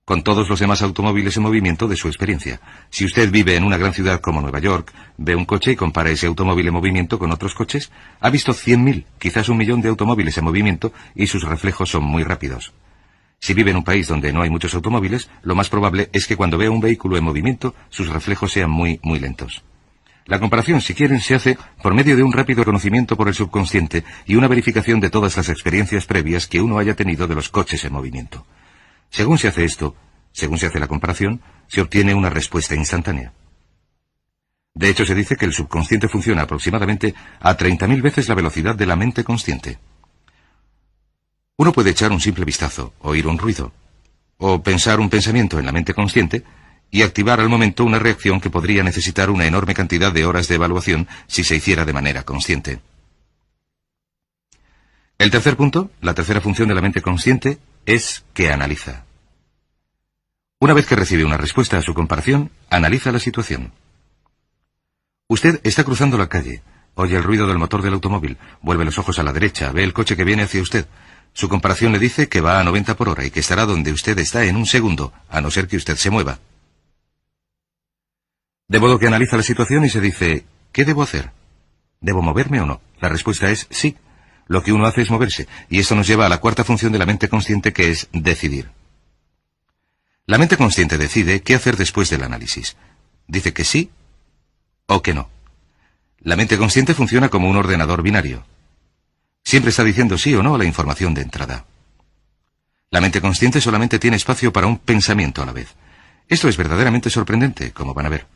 con todos los demás automóviles en movimiento de su experiencia. Si usted vive en una gran ciudad como Nueva York, ve un coche y compara ese automóvil en movimiento con otros coches, ha visto 100.000, quizás 1.000.000 de automóviles en movimiento y sus reflejos son muy rápidos. Si vive en un país donde no hay muchos automóviles, lo más probable es que cuando vea un vehículo en movimiento, sus reflejos sean muy, muy lentos. La comparación, si quieren, se hace por medio de un rápido conocimiento por el subconsciente y una verificación de todas las experiencias previas que uno haya tenido de los coches en movimiento. Según se hace esto, según se hace la comparación, se obtiene una respuesta instantánea. De hecho, se dice que el subconsciente funciona aproximadamente a 30.000 veces la velocidad de la mente consciente. Uno puede echar un simple vistazo, oír un ruido, o pensar un pensamiento en la mente consciente y activar al momento una reacción que podría necesitar una enorme cantidad de horas de evaluación si se hiciera de manera consciente. El tercer punto, la tercera función de la mente consciente, es que analiza. Una vez que recibe una respuesta a su comparación, analiza la situación. Usted está cruzando la calle, oye el ruido del motor del automóvil, vuelve los ojos a la derecha, ve el coche que viene hacia usted. Su comparación le dice que va a 90 por hora y que estará donde usted está en un segundo, a no ser que usted se mueva. De modo que analiza la situación y se dice, ¿qué debo hacer? ¿Debo moverme o no? La respuesta es sí. Lo que uno hace es moverse, y esto nos lleva a la cuarta función de la mente consciente, que es decidir. La mente consciente decide qué hacer después del análisis. Dice que sí o que no. La mente consciente funciona como un ordenador binario. Siempre está diciendo sí o no a la información de entrada. La mente consciente solamente tiene espacio para un pensamiento a la vez. Esto es verdaderamente sorprendente, como van a ver.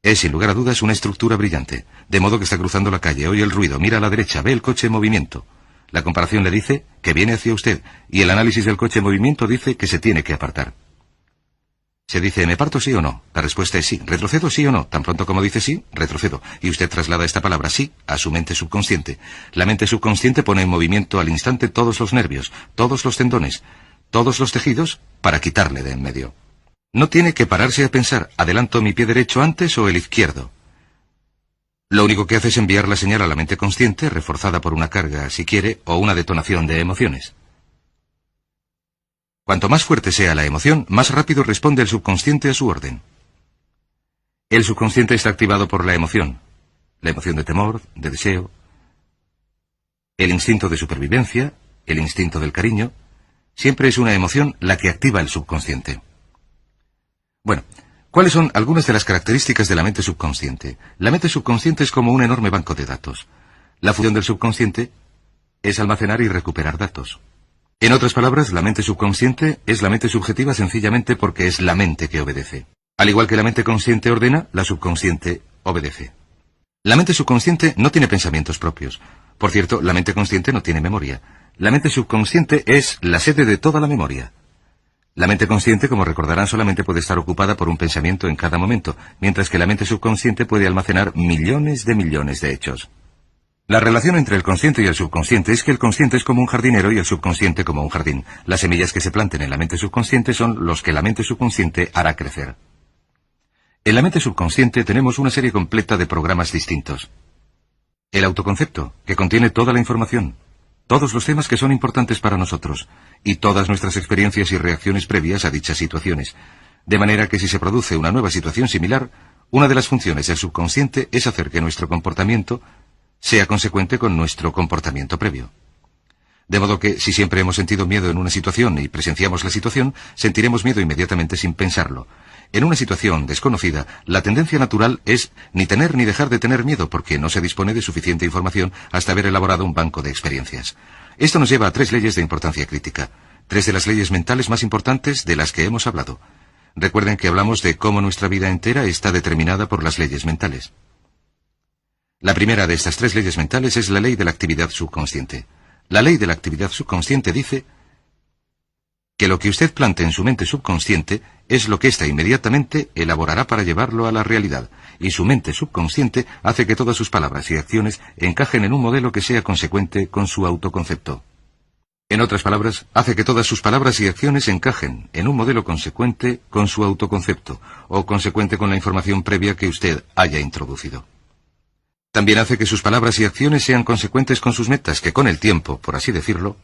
Es, sin lugar a dudas, una estructura brillante, de modo que está cruzando la calle, oye el ruido, mira a la derecha, ve el coche en movimiento. La comparación le dice que viene hacia usted, y el análisis del coche en movimiento dice que se tiene que apartar. Se dice, ¿me parto sí o no? La respuesta es sí. ¿Retrocedo sí o no? Tan pronto como dice sí, retrocedo. Y usted traslada esta palabra sí a su mente subconsciente. La mente subconsciente pone en movimiento al instante todos los nervios, todos los tendones, todos los tejidos para quitarle de en medio. No tiene que pararse a pensar, ¿adelanto mi pie derecho antes o el izquierdo? Lo único que hace es enviar la señal a la mente consciente, reforzada por una carga, si quiere, o una detonación de emociones. Cuanto más fuerte sea la emoción, más rápido responde el subconsciente a su orden. El subconsciente está activado por la emoción de temor, de deseo, el instinto de supervivencia, el instinto del cariño. Siempre es una emoción la que activa el subconsciente. Bueno, ¿cuáles son algunas de las características de la mente subconsciente? La mente subconsciente es como un enorme banco de datos. La función del subconsciente es almacenar y recuperar datos. En otras palabras, la mente subconsciente es la mente subjetiva sencillamente porque es la mente que obedece. Al igual que la mente consciente ordena, la subconsciente obedece. La mente subconsciente no tiene pensamientos propios. Por cierto, la mente consciente no tiene memoria. La mente subconsciente es la sede de toda la memoria. La mente consciente, como recordarán, solamente puede estar ocupada por un pensamiento en cada momento, mientras que la mente subconsciente puede almacenar millones de hechos. La relación entre el consciente y el subconsciente es que el consciente es como un jardinero y el subconsciente como un jardín. Las semillas que se planten en la mente subconsciente son los que la mente subconsciente hará crecer. En la mente subconsciente tenemos una serie completa de programas distintos. El autoconcepto, que contiene toda la información, todos los temas que son importantes para nosotros, y todas nuestras experiencias y reacciones previas a dichas situaciones. De manera que si se produce una nueva situación similar, una de las funciones del subconsciente es hacer que nuestro comportamiento sea consecuente con nuestro comportamiento previo. De modo que, si siempre hemos sentido miedo en una situación y presenciamos la situación, sentiremos miedo inmediatamente sin pensarlo. En una situación desconocida, la tendencia natural es ni tener ni dejar de tener miedo porque no se dispone de suficiente información hasta haber elaborado un banco de experiencias. Esto nos lleva a 3 leyes de importancia crítica, 3 de las leyes mentales más importantes de las que hemos hablado. Recuerden que hablamos de cómo nuestra vida entera está determinada por las leyes mentales. La primera de estas 3 leyes mentales es la ley de la actividad subconsciente. La ley de la actividad subconsciente dice que lo que usted plante en su mente subconsciente es lo que ésta inmediatamente elaborará para llevarlo a la realidad, y su mente subconsciente hace que todas sus palabras y acciones encajen en un modelo que sea consecuente con su autoconcepto. En otras palabras, hace que todas sus palabras y acciones encajen en un modelo consecuente con su autoconcepto, o consecuente con la información previa que usted haya introducido. También hace que sus palabras y acciones sean consecuentes con sus metas, que con el tiempo, por así decirlo,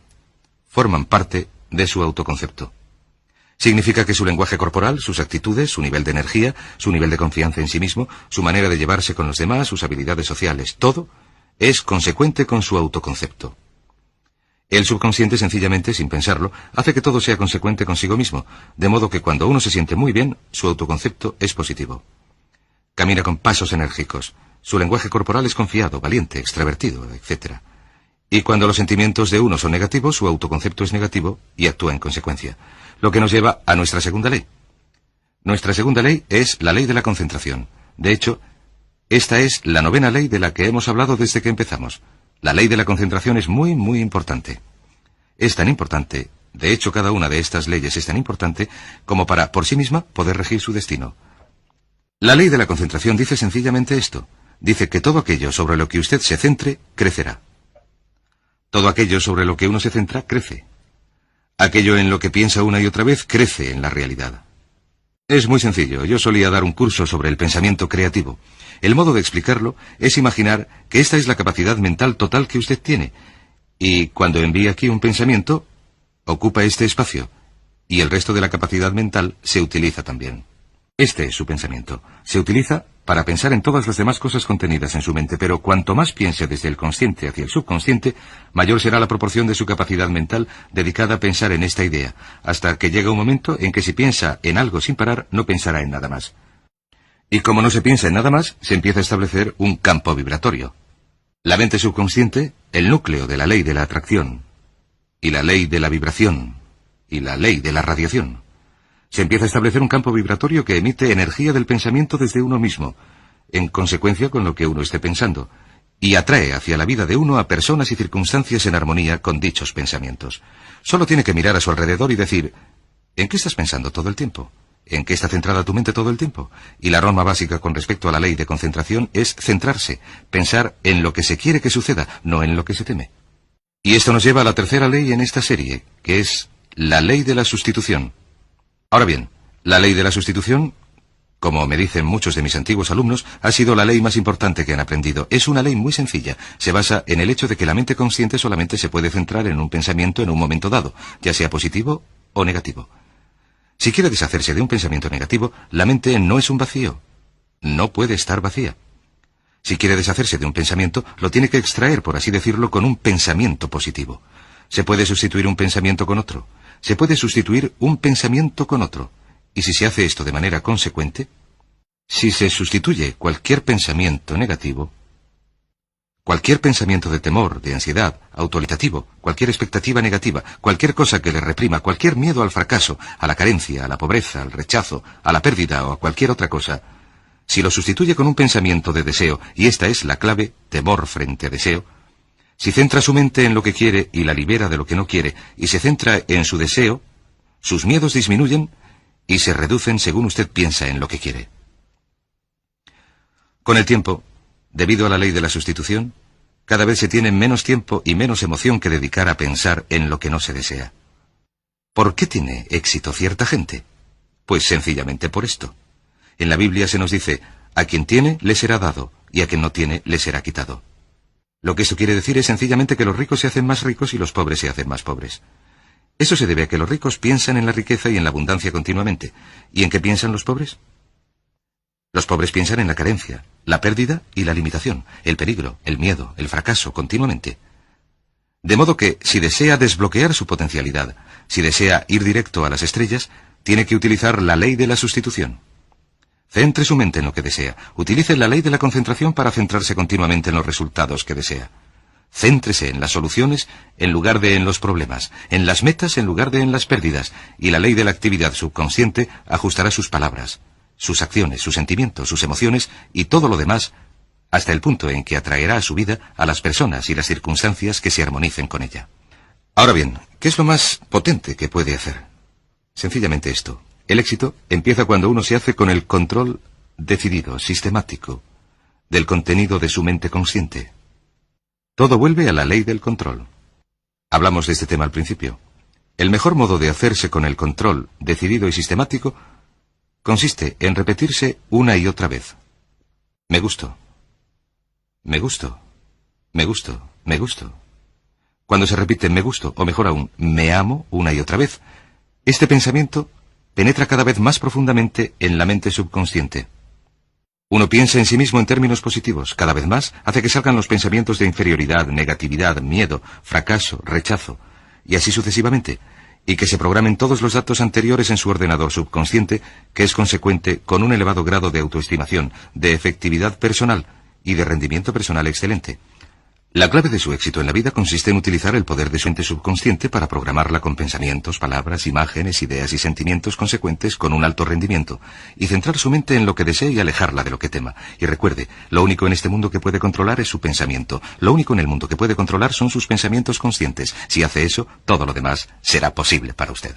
forman parte de su autoconcepto. Significa que su lenguaje corporal, sus actitudes, su nivel de energía, su nivel de confianza en sí mismo, su manera de llevarse con los demás, sus habilidades sociales, todo es consecuente con su autoconcepto. El subconsciente, sencillamente, sin pensarlo, hace que todo sea consecuente consigo mismo, de modo que cuando uno se siente muy bien, su autoconcepto es positivo. Camina con pasos enérgicos. Su lenguaje corporal es confiado, valiente, extravertido, etc. Y cuando los sentimientos de uno son negativos, su autoconcepto es negativo y actúa en consecuencia. Lo que nos lleva a nuestra segunda ley. Nuestra segunda ley es la ley de la concentración. De hecho, esta es la 9ª ley de la que hemos hablado desde que empezamos. La ley de la concentración es muy, muy importante. Es tan importante, de hecho cada una de estas leyes es tan importante como para, por sí misma, poder regir su destino. La ley de la concentración dice sencillamente esto. Dice que todo aquello sobre lo que usted se centre, crecerá. Todo aquello sobre lo que uno se centra, crece. Aquello en lo que piensa una y otra vez, crece en la realidad. Es muy sencillo. Yo solía dar un curso sobre el pensamiento creativo. El modo de explicarlo es imaginar que esta es la capacidad mental total que usted tiene. Y cuando envía aquí un pensamiento, ocupa este espacio. Y el resto de la capacidad mental se utiliza también. Este es su pensamiento. Se utiliza para pensar en todas las demás cosas contenidas en su mente, pero cuanto más piense desde el consciente hacia el subconsciente, mayor será la proporción de su capacidad mental dedicada a pensar en esta idea, hasta que llega un momento en que si piensa en algo sin parar, no pensará en nada más. Y como no se piensa en nada más, se empieza a establecer un campo vibratorio. La mente subconsciente, el núcleo de la ley de la atracción, y la ley de la vibración, y la ley de la radiación. Se empieza a establecer un campo vibratorio que emite energía del pensamiento desde uno mismo, en consecuencia con lo que uno esté pensando, y atrae hacia la vida de uno a personas y circunstancias en armonía con dichos pensamientos. Solo tiene que mirar a su alrededor y decir, ¿en qué estás pensando todo el tiempo? ¿En qué está centrada tu mente todo el tiempo? Y la norma básica con respecto a la ley de concentración es centrarse, pensar en lo que se quiere que suceda, no en lo que se teme. Y esto nos lleva a la tercera ley en esta serie, que es la ley de la sustitución. Ahora bien, la ley de la sustitución, como me dicen muchos de mis antiguos alumnos, ha sido la ley más importante que han aprendido. Es una ley muy sencilla. Se basa en el hecho de que la mente consciente solamente se puede centrar en un pensamiento en un momento dado, ya sea positivo o negativo. Si quiere deshacerse de un pensamiento negativo, la mente no es un vacío. No puede estar vacía. Si quiere deshacerse de un pensamiento, lo tiene que extraer, por así decirlo, con un pensamiento positivo. Se puede sustituir un pensamiento con otro. Se puede sustituir un pensamiento con otro. Y si se hace esto de manera consecuente, si se sustituye cualquier pensamiento negativo, cualquier pensamiento de temor, de ansiedad, autoritativo, cualquier expectativa negativa, cualquier cosa que le reprima, cualquier miedo al fracaso, a la carencia, a la pobreza, al rechazo, a la pérdida o a cualquier otra cosa, si lo sustituye con un pensamiento de deseo, y esta es la clave, temor frente a deseo, si centra su mente en lo que quiere y la libera de lo que no quiere, y se centra en su deseo, sus miedos disminuyen y se reducen según usted piensa en lo que quiere. Con el tiempo, debido a la ley de la sustitución, cada vez se tiene menos tiempo y menos emoción que dedicar a pensar en lo que no se desea. ¿Por qué tiene éxito cierta gente? Pues sencillamente por esto. En la Biblia se nos dice, a quien tiene le será dado, y a quien no tiene le será quitado. Lo que esto quiere decir es sencillamente que los ricos se hacen más ricos y los pobres se hacen más pobres. Eso se debe a que los ricos piensan en la riqueza y en la abundancia continuamente. ¿Y en qué piensan los pobres? Los pobres piensan en la carencia, la pérdida y la limitación, el peligro, el miedo, el fracaso, continuamente. De modo que, si desea desbloquear su potencialidad, si desea ir directo a las estrellas, tiene que utilizar la ley de la sustitución. Centre su mente en lo que desea. Utilice la ley de la concentración para centrarse continuamente en los resultados que desea. Céntrese en las soluciones en lugar de en los problemas, en las metas en lugar de en las pérdidas, y la ley de la actividad subconsciente ajustará sus palabras, sus acciones, sus sentimientos, sus emociones y todo lo demás, hasta el punto en que atraerá a su vida a las personas y las circunstancias que se armonicen con ella. Ahora bien, ¿qué es lo más potente que puede hacer? Sencillamente esto. El éxito empieza cuando uno se hace con el control decidido, sistemático, del contenido de su mente consciente. Todo vuelve a la ley del control. Hablamos de este tema al principio. El mejor modo de hacerse con el control decidido y sistemático consiste en repetirse una y otra vez. Me gusto. Me gusto. Me gusto. Me gusto. Cuando se repite me gusto, o mejor aún, me amo una y otra vez, este pensamiento penetra cada vez más profundamente en la mente subconsciente. Uno piensa en sí mismo en términos positivos, cada vez más hace que salgan los pensamientos de inferioridad, negatividad, miedo, fracaso, rechazo, y así sucesivamente, y que se programen todos los datos anteriores en su ordenador subconsciente, que es consecuente con un elevado grado de autoestimación, de efectividad personal y de rendimiento personal excelente. La clave de su éxito en la vida consiste en utilizar el poder de su mente subconsciente para programarla con pensamientos, palabras, imágenes, ideas y sentimientos consecuentes con un alto rendimiento, y centrar su mente en lo que desee y alejarla de lo que tema. Y recuerde, lo único en este mundo que puede controlar es su pensamiento. Lo único en el mundo que puede controlar son sus pensamientos conscientes. Si hace eso, todo lo demás será posible para usted.